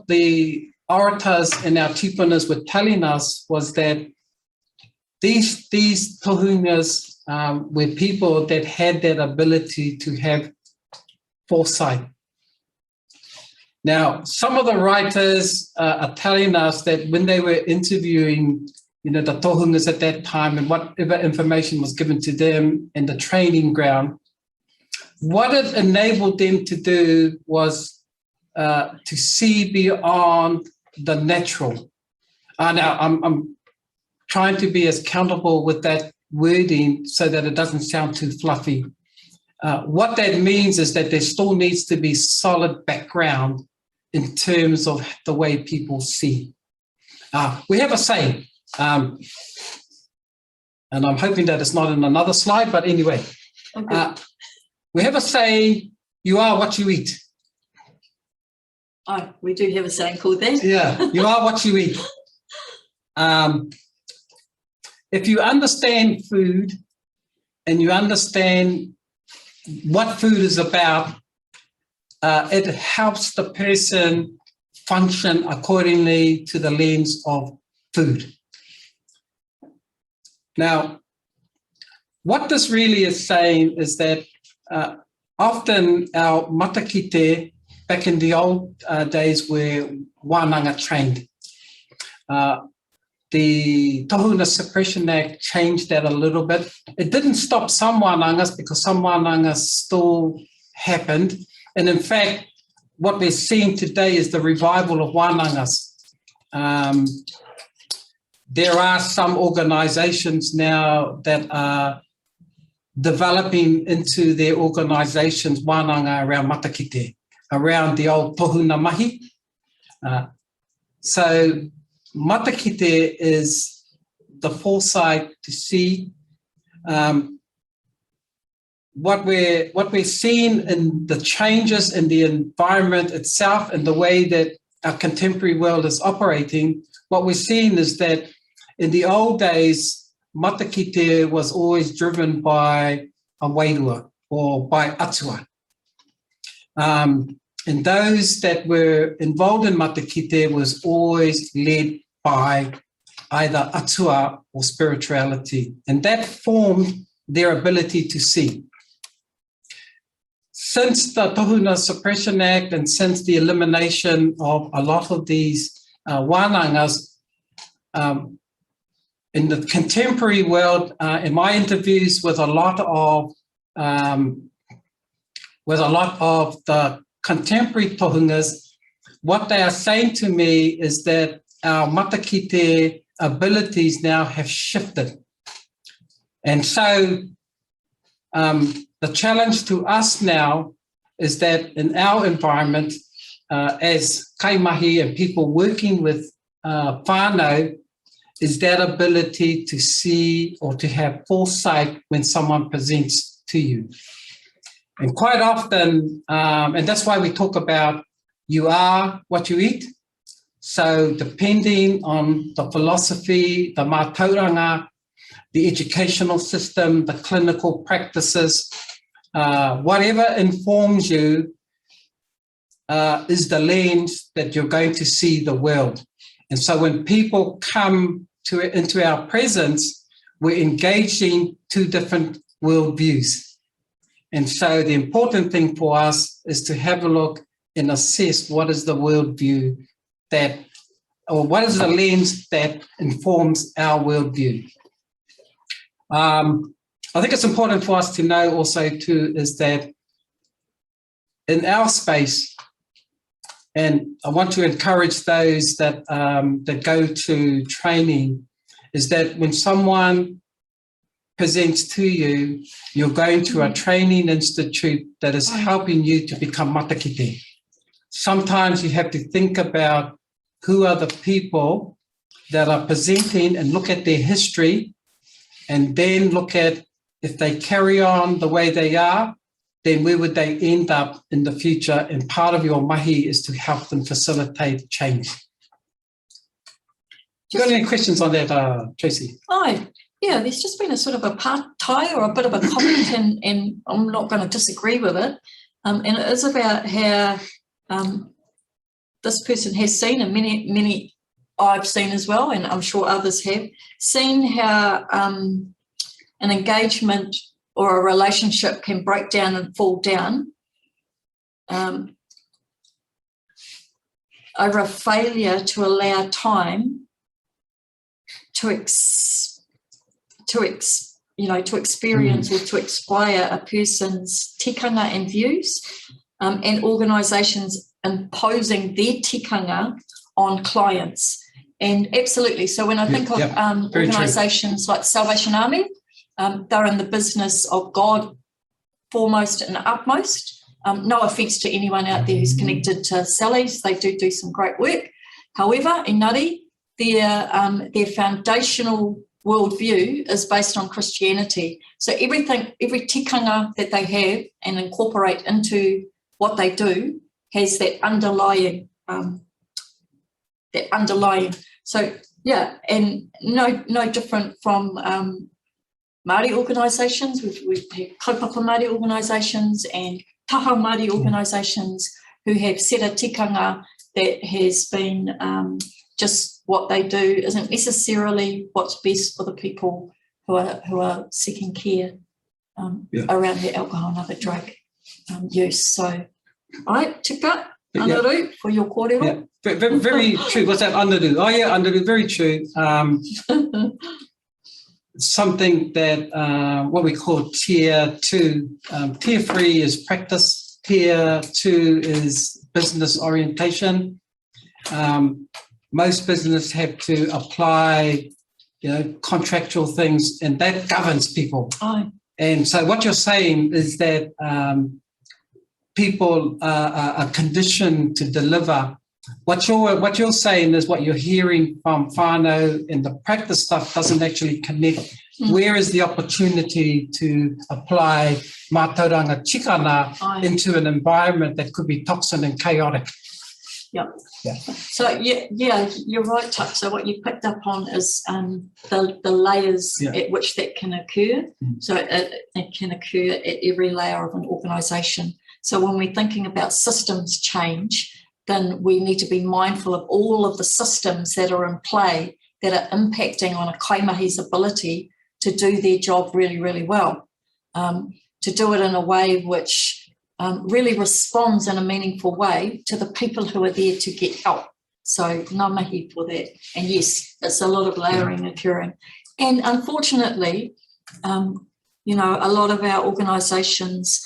Speaker 1: the orators and our tupunas were telling us was that these tohungas were people that had that ability to have foresight. Now, some of the writers are telling us that when they were interviewing, the tohungas at that time and whatever information was given to them in the training ground, what it enabled them to do was to see beyond the natural. Now, I'm trying to be as countable with that wording so that it doesn't sound too fluffy. What that means is that there still needs to be solid background in terms of the way people see. We have a saying, and I'm hoping that it's not in another slide, but anyway, okay. We have a saying, you are what you eat.
Speaker 2: Oh, we do have a saying called that.
Speaker 1: Yeah, you are what you eat. If you understand food and you understand what food is about, it helps the person function accordingly to the lens of food. Now, what this really is saying is that often our matakite back in the old days were wānanga trained. The Tohunga Suppression Act changed that a little bit. It didn't stop some wānangas because some wānangas still happened. And in fact, what we're seeing today is the revival of wānangas. There are some organizations now that are developing into their organizations wānanga around matakite, around the old tohuna mahi. So matakite is the foresight to see what we're seeing in the changes in the environment itself and the way that our contemporary world is operating. What we're seeing is that in the old days, matakite was always driven by a wairua or by atua. And those that were involved in matakite was always led by either atua or spirituality. And that formed their ability to see. Since the Tohunga Suppression Act and since the elimination of a lot of these wānangas, in the contemporary world, in my interviews with a lot of the contemporary tohungas, what they are saying to me is that our matakite abilities now have shifted. And so the challenge to us now is that in our environment, as kaimahi and people working with whānau, is that ability to see or to have foresight when someone presents to you. And quite often, and that's why we talk about you are what you eat. So depending on the philosophy, the mātauranga, the educational system, the clinical practices, whatever informs you is the lens that you're going to see the world. And so when people come into our presence, we're engaging two different worldviews. And so the important thing for us is to have a look and assess what is the worldview that, or what is the lens that informs our worldview. I think it's important for us to know also too is that in our space, and I want to encourage those that that go to training, is that when someone presents to you, you're going to a training institute that is helping you to become matakite. Sometimes you have to think about who are the people that are presenting and look at their history and then look at if they carry on the way they are, then where would they end up in the future? And part of your mahi is to help them facilitate change. Do you got any questions on that, Tracy?
Speaker 2: Oh, yeah, there's just been a sort of a part-tie or a bit of a comment, and I'm not going to disagree with it. And it is about how this person has seen, and many I've seen as well, and I'm sure others have, seen how an engagement or a relationship can break down and fall down over a failure to allow time to experience or to explore a person's tikanga and views, and organisations imposing their tikanga on clients. And absolutely, so when I think of organisations like Salvation Army, they're in the business of God foremost and upmost. No offence to anyone out there who's connected to Sally's, they do some great work. However, engari, their foundational worldview is based on Christianity. So every tikanga that they have and incorporate into what they do has that underlying. So yeah, and no different from Māori organisations. We've had kaupapa Māori organisations and taha Māori organisations who have set a tikanga that has been just what they do isn't necessarily what's best for the people who are seeking care around their alcohol and other drug use. So, all right, tika, anaru for your kōrero.
Speaker 1: Yeah. Very true. What's that, anaru? Oh yeah, anaru, very true. Something that what we call tier 2. Tier 3 is practice. Tier 2 is business orientation. Most businesses have to apply, contractual things, and that governs people.
Speaker 2: Oh.
Speaker 1: And so what you're saying is that people are conditioned to deliver. What you're saying is what you're hearing from whānau, and the practice stuff doesn't actually connect. Where is the opportunity to apply mātauranga chikana into an environment that could be toxic and chaotic?
Speaker 2: Yeah. So yeah, you're right, Tuck. So what you picked up on is the layers at which that can occur. So it can occur at every layer of an organisation. So when we're thinking about systems change, then we need to be mindful of all of the systems that are in play that are impacting on a kaimahi's ability to do their job really, really well, to do it in a way which really responds in a meaningful way to the people who are there to get help. So ngā mihi for that. And yes, it's a lot of layering occurring. And unfortunately, a lot of our organisations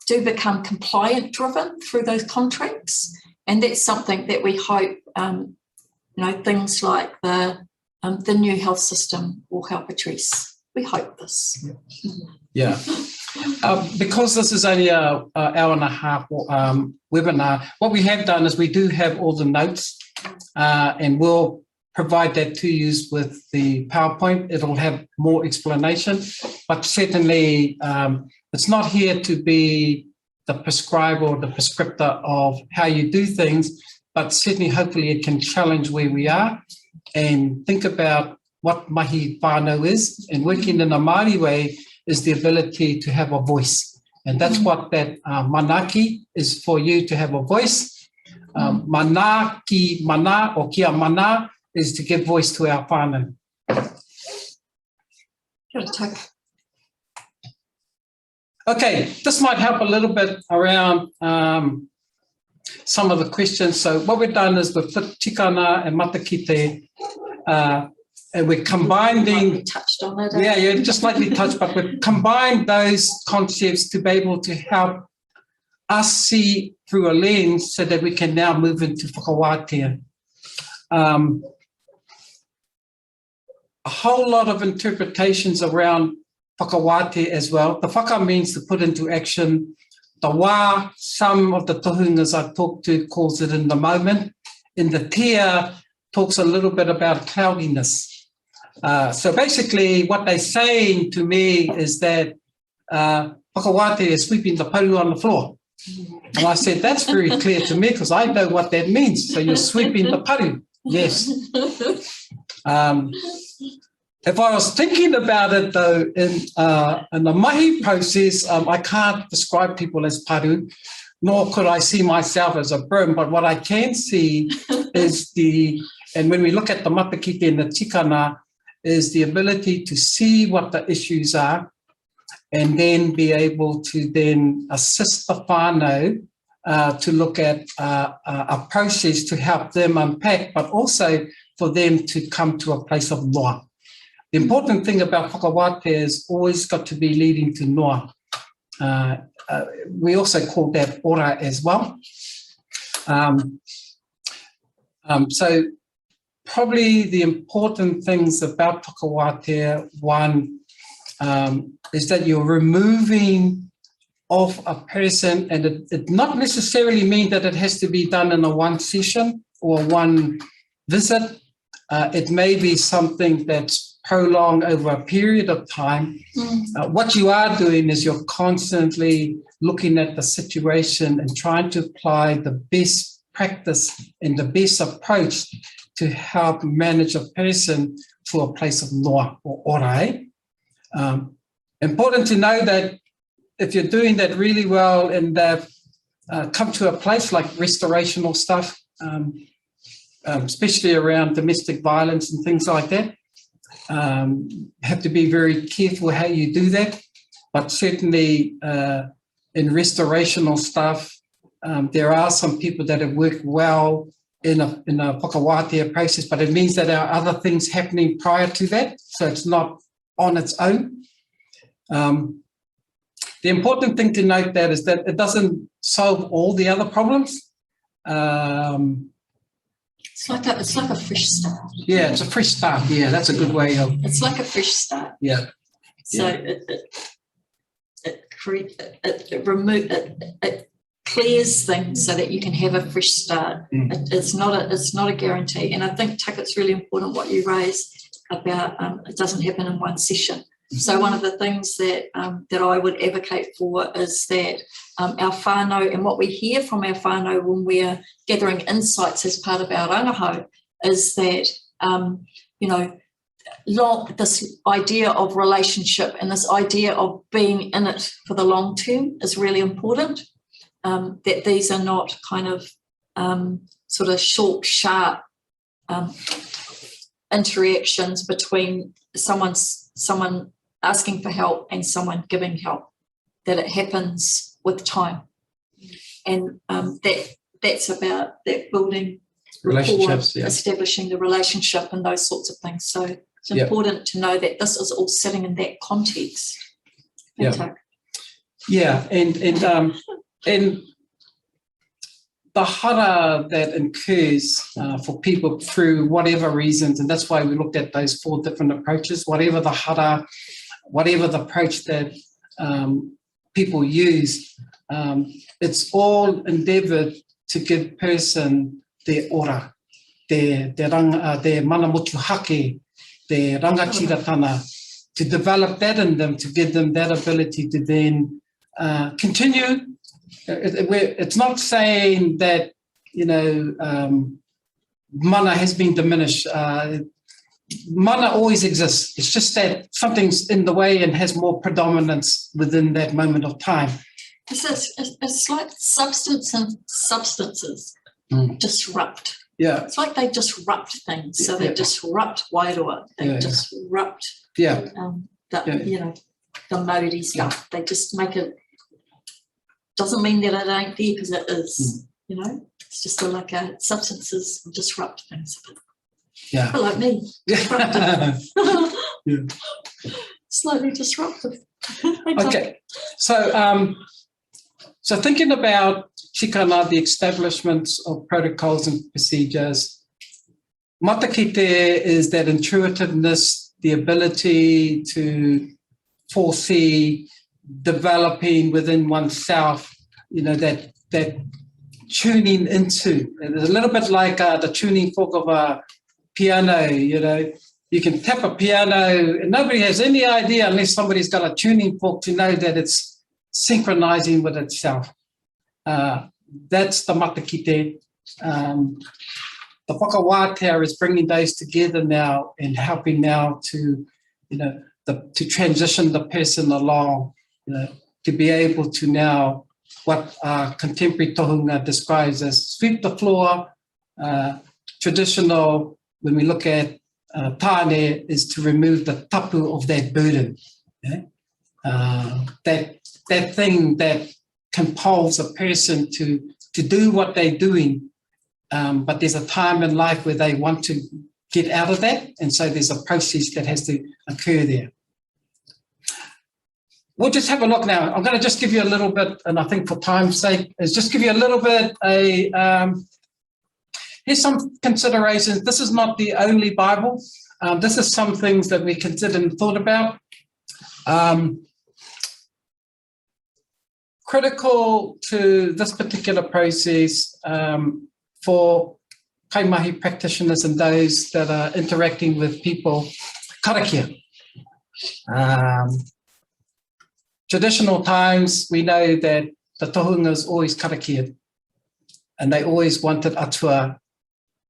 Speaker 2: do become compliant driven through those contracts. And that's something that we hope, things like the new health system will help address. We hope this.
Speaker 1: Yeah. Because this is only an hour and a half webinar, what we have done is we do have all the notes, and we'll provide that to you with the PowerPoint. It'll have more explanation, but certainly it's not here to be the prescriber or the prescriptor of how you do things, but certainly hopefully it can challenge where we are and think about what mahi whānau is, and working in a Māori way is the ability to have a voice. And that's what that Mana Ake is for, you to have a voice. Mana ki mana or kia mana is to give voice to our whānau. Okay, this might help a little bit around some of the questions. So what we've done is we've put Chikana and Mataki and we're combining,
Speaker 2: touched on it.
Speaker 1: Yeah, just lightly touched, but we've combined those concepts to be able to help us see through a lens so that we can now move into whakawātea. A whole lot of interpretations around whakawātea as well. The whaka means to put into action. The wā, some of the tohungas I talked to calls it in the moment. In the tia, talks a little bit about cloudiness. So basically what they're saying to me is that whakawate is sweeping the paru on the floor. And I said, that's very clear to me because I know what that means. So you're sweeping the paru. Yes. If I was thinking about it, though, in the mahi process, I can't describe people as paru, nor could I see myself as a broom. But what I can see is and when we look at the Mataki and the Chikana, is the ability to see what the issues are and then be able to then assist the whānau to look at a process to help them unpack, but also for them to come to a place of noa. The important thing about whakawate is always got to be leading to noa. We also call that ora as well. So probably the important things about whakawate, one, is that you're removing of a person, and it not necessarily mean that it has to be done in a one session or one visit. It may be something that's prolonged over a period of time. What you are doing is you're constantly looking at the situation and trying to apply the best practice and the best approach to help manage a person to a place of noa or ora. Important to know that if you're doing that really well and come to a place like restorational stuff, especially around domestic violence and things like that, have to be very careful how you do that. But certainly in restorational stuff, there are some people that have worked well in a whakawate process, but it means that there are other things happening prior to that, so it's not on its own. The important thing to note that is that it doesn't solve all the other problems.
Speaker 2: It's like a fresh start.
Speaker 1: Yeah, it's a fresh start. Yeah, that's a good way of.
Speaker 2: It's like a fresh start.
Speaker 1: Yeah.
Speaker 2: So it clears things so that you can have a fresh start. It's not a guarantee. And I think, Tuck, it's really important what you raised about it doesn't happen in one session. So one of the things that I would advocate for is that our whānau, and what we hear from our whānau when we're gathering insights as part of our rangahau, is that, this idea of relationship and this idea of being in it for the long term is really important, that these are not kind of sort of short, sharp interactions between someone asking for help and someone giving help, that it happens with time. And that's about that building
Speaker 1: relationships,
Speaker 2: rapport, establishing the relationship and those sorts of things. So it's important to know that this is all sitting in that context.
Speaker 1: Yeah, and the hara that incurs for people through whatever reasons, and that's why we looked at those 4 different approaches, whatever the hara, whatever the approach that people use, it's all endeavoured to give person their ora, their mana ake, their rangatiratana, to develop that in them, to give them that ability to then continue. It's not saying that, mana has been diminished. Mana always exists. It's just that something's in the way and has more predominance within that moment of time.
Speaker 2: It's like substance and substances disrupt.
Speaker 1: Yeah.
Speaker 2: It's like they disrupt things. So they disrupt Wairoa. They disrupt the Māori stuff. They just make it. Doesn't mean that it ain't there, because it is. It's just like substances disrupt things.
Speaker 1: Yeah.
Speaker 2: Like me. Disruptive. Slightly disruptive.
Speaker 1: Okay. So thinking about Chikana, the establishments of protocols and procedures, Mataki is that intuitiveness, the ability to foresee, developing within oneself, that tuning into. It's a little bit like the tuning fork of a piano, You can tap a piano, and nobody has any idea unless somebody's got a tuning fork to know that it's synchronizing with itself. That's the Mataki. The whakawātea is bringing those together now and helping now to, to transition the person along, to be able to now, what contemporary tohunga describes as sweep the floor. Traditional, when we look at tāne, is to remove the tapu of that burden. That thing that compels a person to do what they're doing, but there's a time in life where they want to get out of that, and so there's a process that has to occur there. We'll just have a look now. I'm going to just give you a little bit, and I think for time's sake, is just give you a little bit here's some considerations. This is not the only Bible. This is some things that we considered and thought about. Critical to this particular process for kaimahi practitioners and those that are interacting with people, karakia. Traditional times, we know that the tohunga is always karakia, and they always wanted atua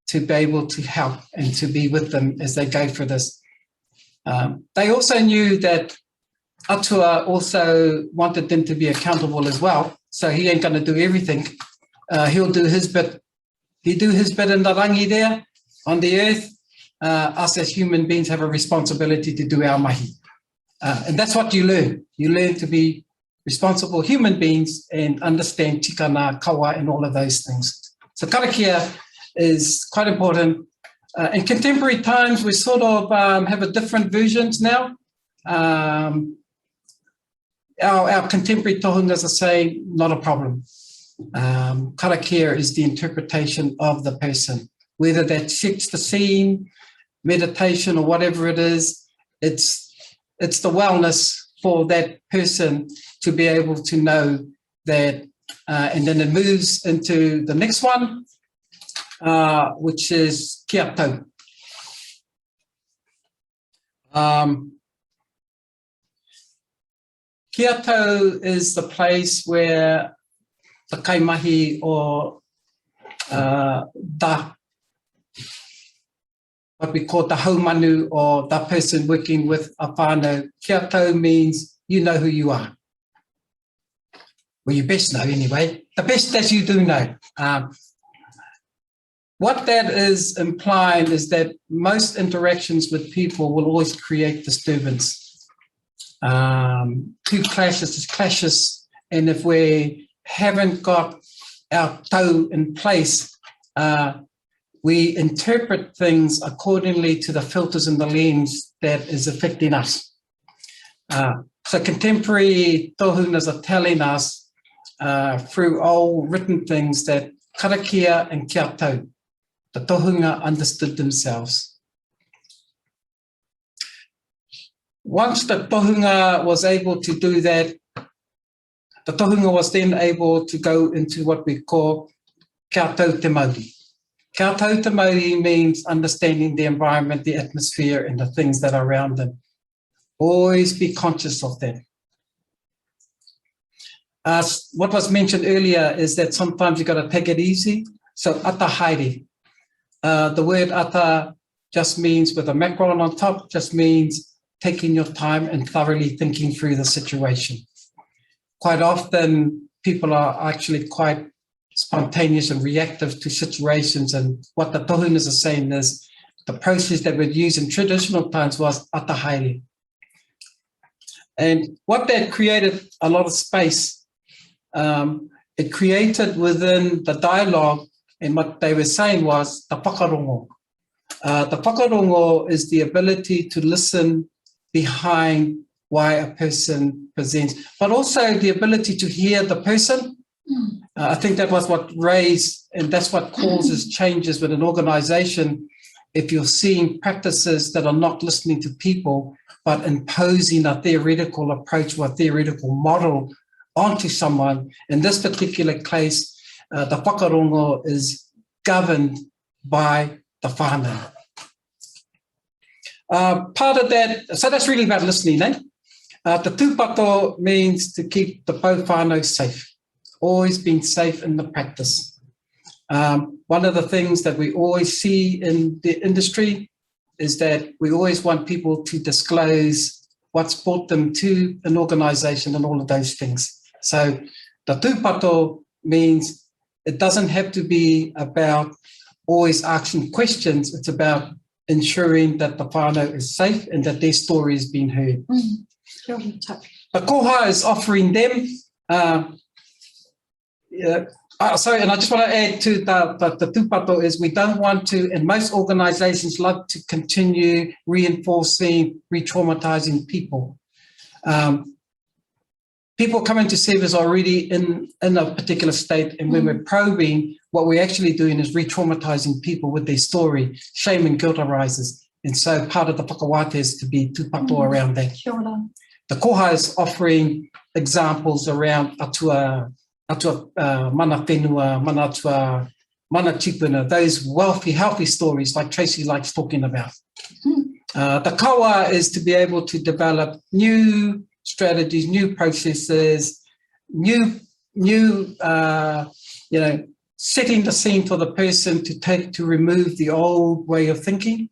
Speaker 1: to be able to help and to be with them as they go through this. They also knew that atua also wanted them to be accountable as well, so he ain't going to do everything. He'll do his bit. He do his bit in the rangi there on the earth. Us as human beings have a responsibility to do our mahi. And that's what you learn. You learn to be responsible human beings and understand chikana, kawa, and all of those things. So karakia is quite important. In contemporary times, we sort of have a different versions now. Our contemporary tohungas are saying, not a problem. Karakia is the interpretation of the person. Whether that sets the scene, meditation, or whatever it is, it's the wellness for that person to be able to know that, and then it moves into the next one, which is kia tau. Kia tau is the place where the kaimahi or what we call the haumanu, or the person working with a whānau. Kia tau means you know who you are. Well, you best know anyway. The best that you do know. What that is implying is that most interactions with people will always create disturbance. Two clashes, and if we haven't got our tau in place, we interpret things accordingly to the filters and the lens that is affecting us. So contemporary tohungas are telling us through old written things that karakia and kia tau, the tohunga understood themselves. Once the tohunga was able to do that, the tohunga was then able to go into what we call kia tau te Māori. Kia tau te Māori means understanding the environment, the atmosphere, and the things that are around them. Always be conscious of that. What was mentioned earlier is that sometimes you got to take it easy. So ata haere. The word ata just means, with a macron on top, just means taking your time and thoroughly thinking through the situation. Quite often, people are actually quite spontaneous and reactive to situations, and what the tohungas are saying is the process that we'd use in traditional times was ata haere. And what that created a lot of space. It created within the dialogue, and what they were saying was the whakarongo. The whakarongo is the ability to listen behind why a person presents, but also the ability to hear the person. I think that was what raised, and that's what causes changes with an organization. If you're seeing practices that are not listening to people, but imposing a theoretical approach or a theoretical model onto someone, in this particular case, the whakarongo is governed by the whānau. Part of that, so that's really about listening, eh? The tūpato means to keep the pau whānau safe, always being safe in the practice. One of the things that we always see in the industry is that we always want people to disclose what's brought them to an organisation and all of those things. So the tūpato means it doesn't have to be about always asking questions. It's about ensuring that the whānau is safe and that their story is being heard. The koha is offering them, sorry, and I just want to add to the tūpato is we don't want to, and most organisations love to continue reinforcing, re-traumatising people. People coming to service are already in a particular state, and when we're probing, what we're actually doing is re-traumatising people with their story. Shame and guilt arises. And so part of the whakawate is to be tūpato around that. The koha is offering examples around atua mana whenua, mana atua, mana tipuna, those wealthy, healthy stories like Tracy likes talking about. The kawa is to be able to develop new strategies, new processes, new setting the scene for the person to remove the old way of thinking.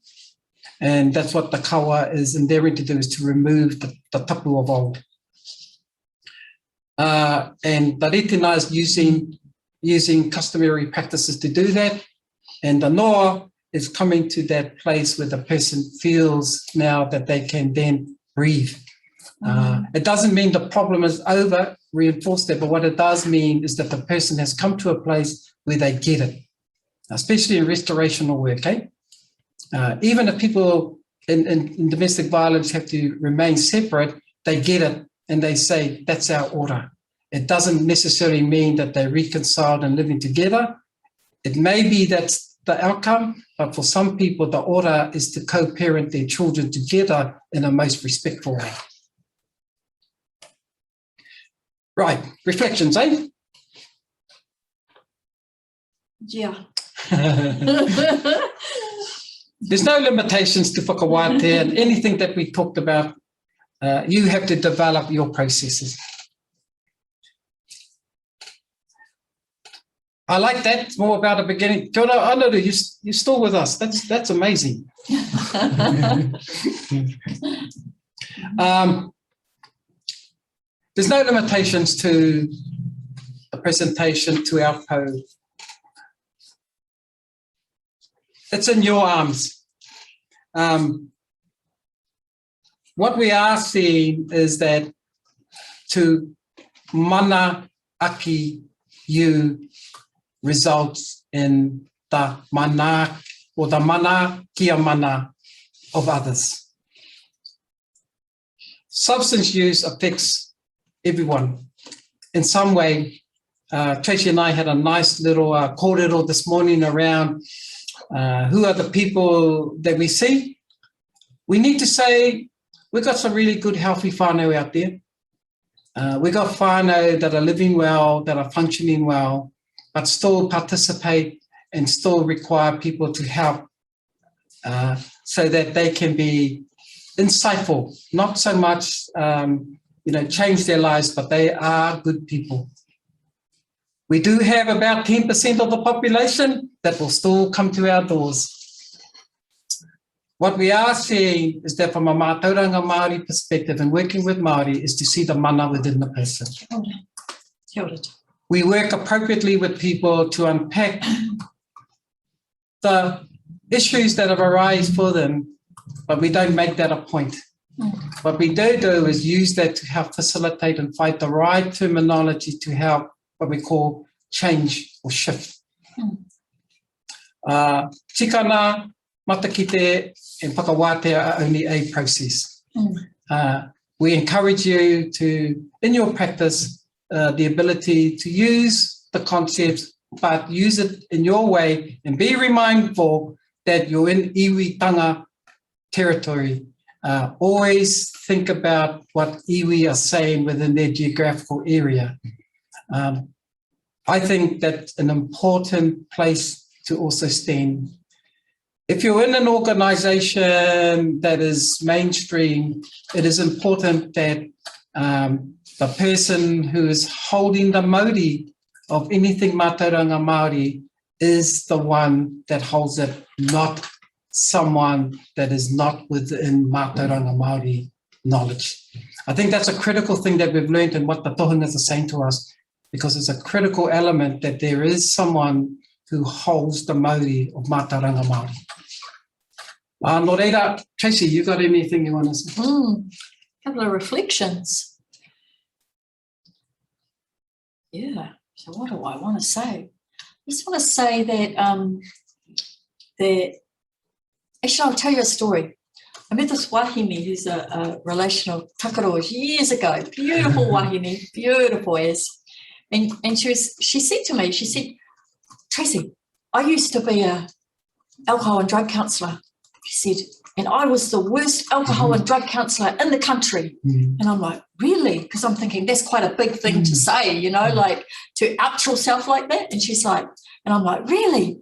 Speaker 1: And that's what the kawa is endeavouring to do, is to remove the tapu of old. And the ritina is using customary practices to do that. And the noa is coming to that place where the person feels now that they can then breathe. It doesn't mean the problem is over, reinforce that, but what it does mean is that the person has come to a place where they get it, especially in restorational work. Even if people in domestic violence have to remain separate, they get it and they say, that's our order. It doesn't necessarily mean that they're reconciled and living together. It may be that's the outcome, but for some people, the order is to co-parent their children together in a most respectful way. Right, reflections, eh?
Speaker 2: Yeah.
Speaker 1: There's no limitations to whakawate, and anything that we talked about, you have to develop your processes. I like that. It's more about the beginning. Kia ora, Anaru, you're still with us. That's amazing. There's no limitations to the presentation, to our po. It's in your arms. What we are seeing is that to mana ake you results in the mana or the mana kia mana of others. Substance use affects everyone in some way. Tracy and I had a nice little kōrero this morning around who are the people that we see. We need to say we've got some really good healthy whānau out there. We've got whānau that are living well, that are functioning well, but still participate and still require people to help so that they can be insightful, not so much change their lives, but they are good people. We do have about 10% of the population that will still come to our doors. What we are seeing is that from a mātauranga Māori perspective and working with Māori is to see the mana within the person. We work appropriately with people to unpack the issues that have arisen for them, but we don't make that a point. What we do is use that to help facilitate and find the right terminology to help what we call change or shift. Chikana, Mataki, and whakawate are only a process. We encourage you to, in your practice, the ability to use the concepts, but use it in your way and be remindful that you're in iwi tanga territory. Always think about what iwi are saying within their geographical area. I think that's an important place to also stand. if you're in an organisation that is mainstream, it is important that the person who is holding the mauri of anything mātauranga Māori is the one that holds it, not someone that is not within mātauranga Māori knowledge. I think that's a critical thing that we've learned and what the tohungas are saying to us, because it's a critical element that there is someone who holds the mauri of mātauranga Māori. No reira, Tracy, you got anything you want to say?
Speaker 2: Couple of reflections. Yeah, so what do I want to say? I just want to say that, actually, I'll tell you a story. I met this wahine who's a relation of Takaroa's years ago. Beautiful wahine, beautiful as. And she said to me, she said, Tracy, I used to be a alcohol and drug counsellor. She said, and I was the worst alcohol and drug counsellor in the country. And I'm like, really? Because I'm thinking that's quite a big thing to say, you know, like to out yourself like that. And she's like, and I'm like, really?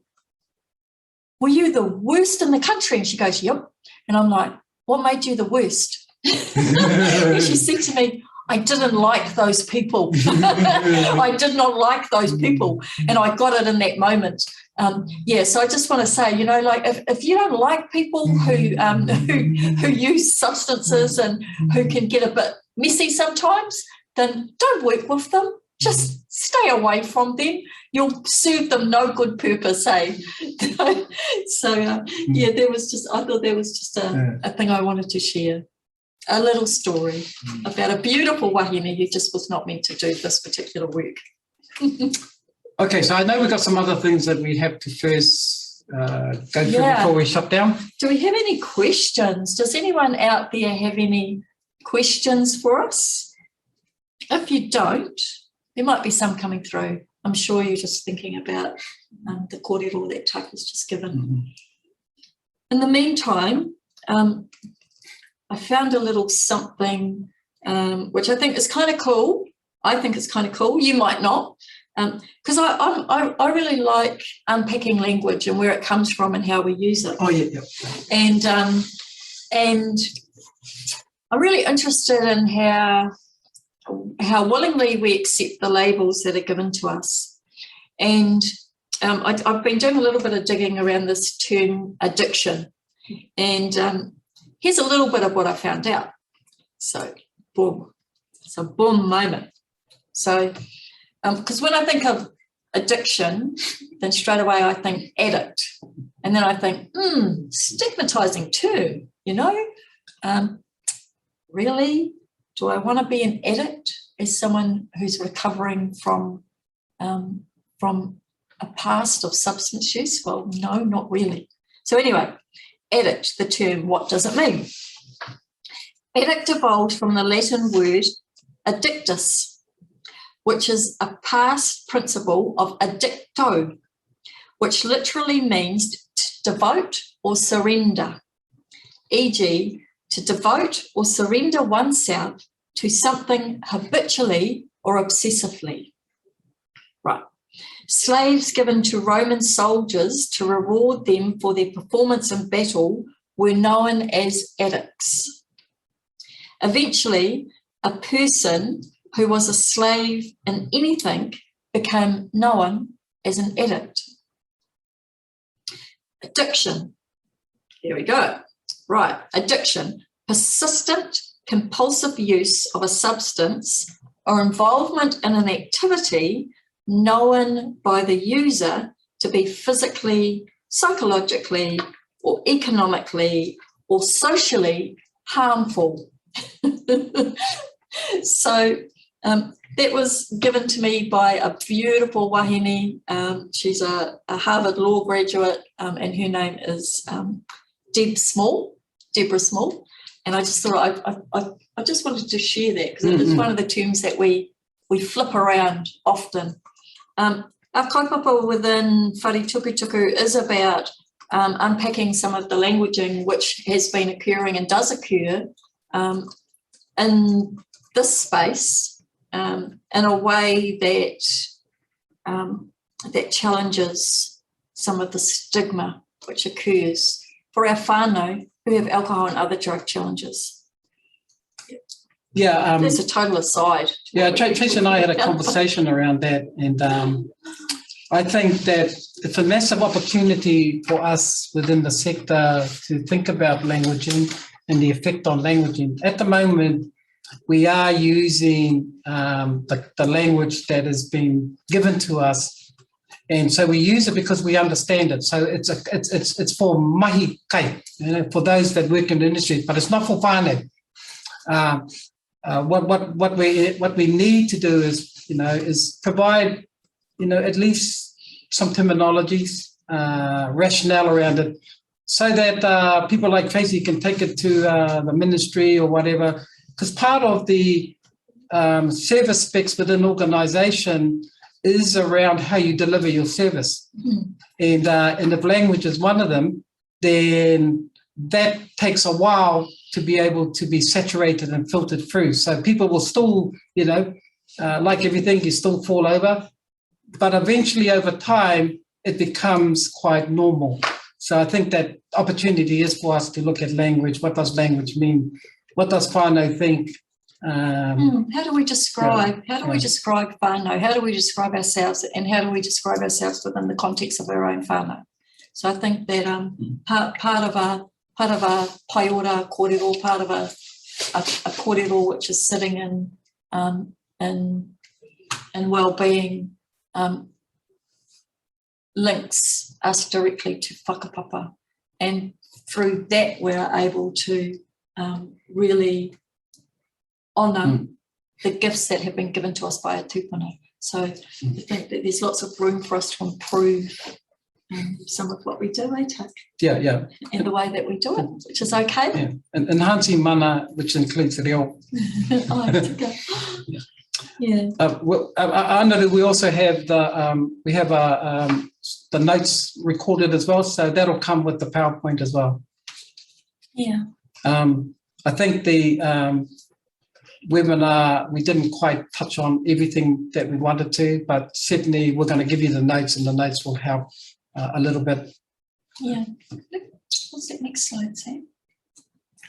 Speaker 2: Were you the worst in the country? And she goes, yep. And I'm like, what made you the worst? And she said to me, I didn't like those people. I did not like those people. And I got it in that moment. So I just want to say, you know, like if you don't like people who use substances and who can get a bit messy sometimes, then don't work with them. Just stay away from them. You'll serve them no good purpose, eh? There was just, I thought there was just a thing I wanted to share. A little story about a beautiful wahine who just was not meant to do this particular work.
Speaker 1: Okay, so I know we've got some other things that we have to first go through before we shut down.
Speaker 2: Do we have any questions? Does anyone out there have any questions for us? If you don't, there might be some coming through. I'm sure you're just thinking about the kōrero that Tuck has just given. In the meantime, I found a little something which I think is kind of cool. I think it's kind of cool. You might not, because I really like unpacking language and where it comes from and how we use it.
Speaker 1: Oh yeah.
Speaker 2: And I'm really interested in how willingly we accept the labels that are given to us. And I've been doing a little bit of digging around this term addiction, and here's a little bit of what I found out. So, boom. It's a boom moment. So, because when I think of addiction, then straight away I think addict. And then I think, stigmatizing term, you know? Really? Do I want to be an addict as someone who's recovering from a past of substance use? Well, no, not really. So anyway, addict, the term, what does it mean? Addict evolved from the Latin word addictus, which is a past principle of addicto, which literally means to devote or surrender, e.g., to devote or surrender oneself to something habitually or obsessively. Right. Slaves given to Roman soldiers to reward them for their performance in battle were known as addicts. Eventually, a person who was a slave in anything became known as an addict. Addiction. Here we go. Right, addiction. Persistent, compulsive use of a substance or involvement in an activity known by the user to be physically, psychologically, or economically, or socially harmful. So that was given to me by a beautiful wahine. She's a Harvard Law graduate, and her name is Deborah Small. And I just thought I just wanted to share that because it's one of the terms that we flip around often. Our kaupapa within Whare Tukutuku is about unpacking some of the languaging which has been occurring and does occur in this space in a way that that challenges some of the stigma which occurs for our whānau who have alcohol and other drug challenges.
Speaker 1: Yeah,
Speaker 2: there's a total aside.
Speaker 1: Yeah, Tracy and I had a conversation around that, and I think that it's a massive opportunity for us within the sector to think about languaging and the effect on languaging. At the moment, we are using the language that has been given to us, and so we use it because we understand it. So it's for mahi kai, for those that work in the industry, but it's not for whānau. What we need to do is provide at least some terminologies, rationale around it, so that people like Tracy can take it to the ministry or whatever. Because part of the service specs within organisation is around how you deliver your service, and if language is one of them, then that takes a while to be able to be saturated and filtered through. So people will still, like everything, you still fall over, but eventually over time, it becomes quite normal. So I think that opportunity is for us to look at language. What does language mean? What does whānau think?
Speaker 2: How do we describe? How do we describe whānau? How do we describe ourselves? And how do we describe ourselves within the context of our own whānau? So I think that part of our pai ora kōrero, part of a kōrero which is sitting in well-being, links us directly to whakapapa, and through that we're able to really honour the gifts that have been given to us by our tūpuna. So I think that there's lots of room for us to improve some of what we do, Tuck?
Speaker 1: Yeah.
Speaker 2: And the way that we do it, which is okay.
Speaker 1: Yeah, and enhancing mana, which includes reo.
Speaker 2: Yeah.
Speaker 1: Well, I know that we also have the notes recorded as well, so that'll come with the PowerPoint as well.
Speaker 2: Yeah.
Speaker 1: I think the webinar, we didn't quite touch on everything that we wanted to, but certainly we're going to give you the notes, and the notes will help a little bit.
Speaker 2: Yeah. What's that next slide, Sam?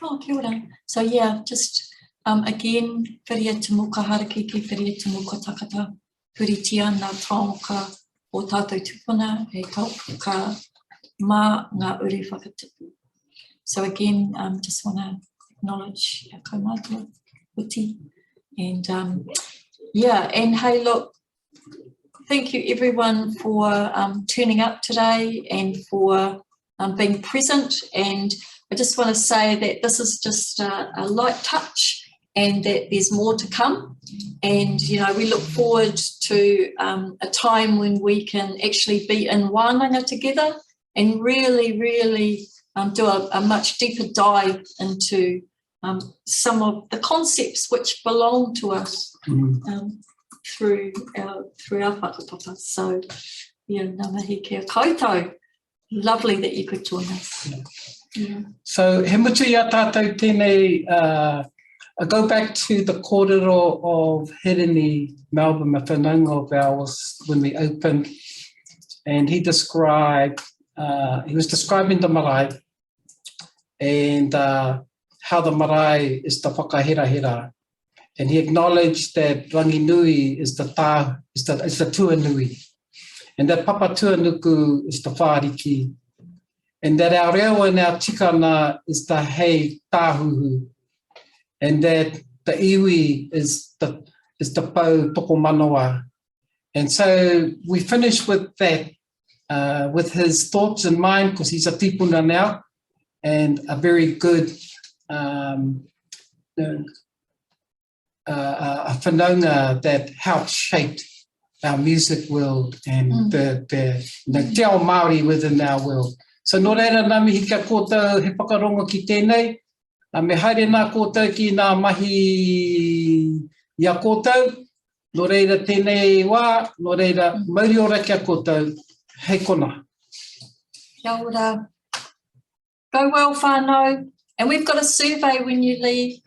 Speaker 2: Oh, kia ora. So yeah, just again, whiria te moka harakeke, whiria te moka takata, puritia ngā tāoka o tātou tūpuna, e kaupuka mā ngā uri whakatipu. So again, just want to acknowledge our kaumātua, Uti. And yeah, and hey, look, thank you everyone for turning up today and for being present. And I just want to say that this is just a light touch, and that there's more to come. And, we look forward to a time when we can actually be in wānanga together and really, really do a much deeper dive into some of the concepts which belong to us through our whakapapa. So, ngā mihi kia koutou. Lovely that you could join us. Yeah.
Speaker 1: So, he mutu ia tātou tēnei, I go back to the kōrero of Hereni, Melbourne, a whanaunga of ours when we opened, and he was describing the marae and how the marae is the whakahera, and he acknowledged that rangi nui is the tuanui, and that papa tuanuku is the whāriki, and that our reo and our chikana is the hei tāhuhu, and that the iwi is the pau toko manoa. And so we finish with that, with his thoughts in mind, because he's a tipuna now, and a very good a whanaunga that helped shape our music world and the te ao Māori within our world. So no reira nā mihi kia kōtou he whakarongo ki tēnei, me haere nā kōtou ki nā mahi ia kōtou, no reira tēnei wā, no reira mauri ora kia kōtou, hei kona.
Speaker 2: Kia ora. Go well, whānau. And we've got a survey when you leave.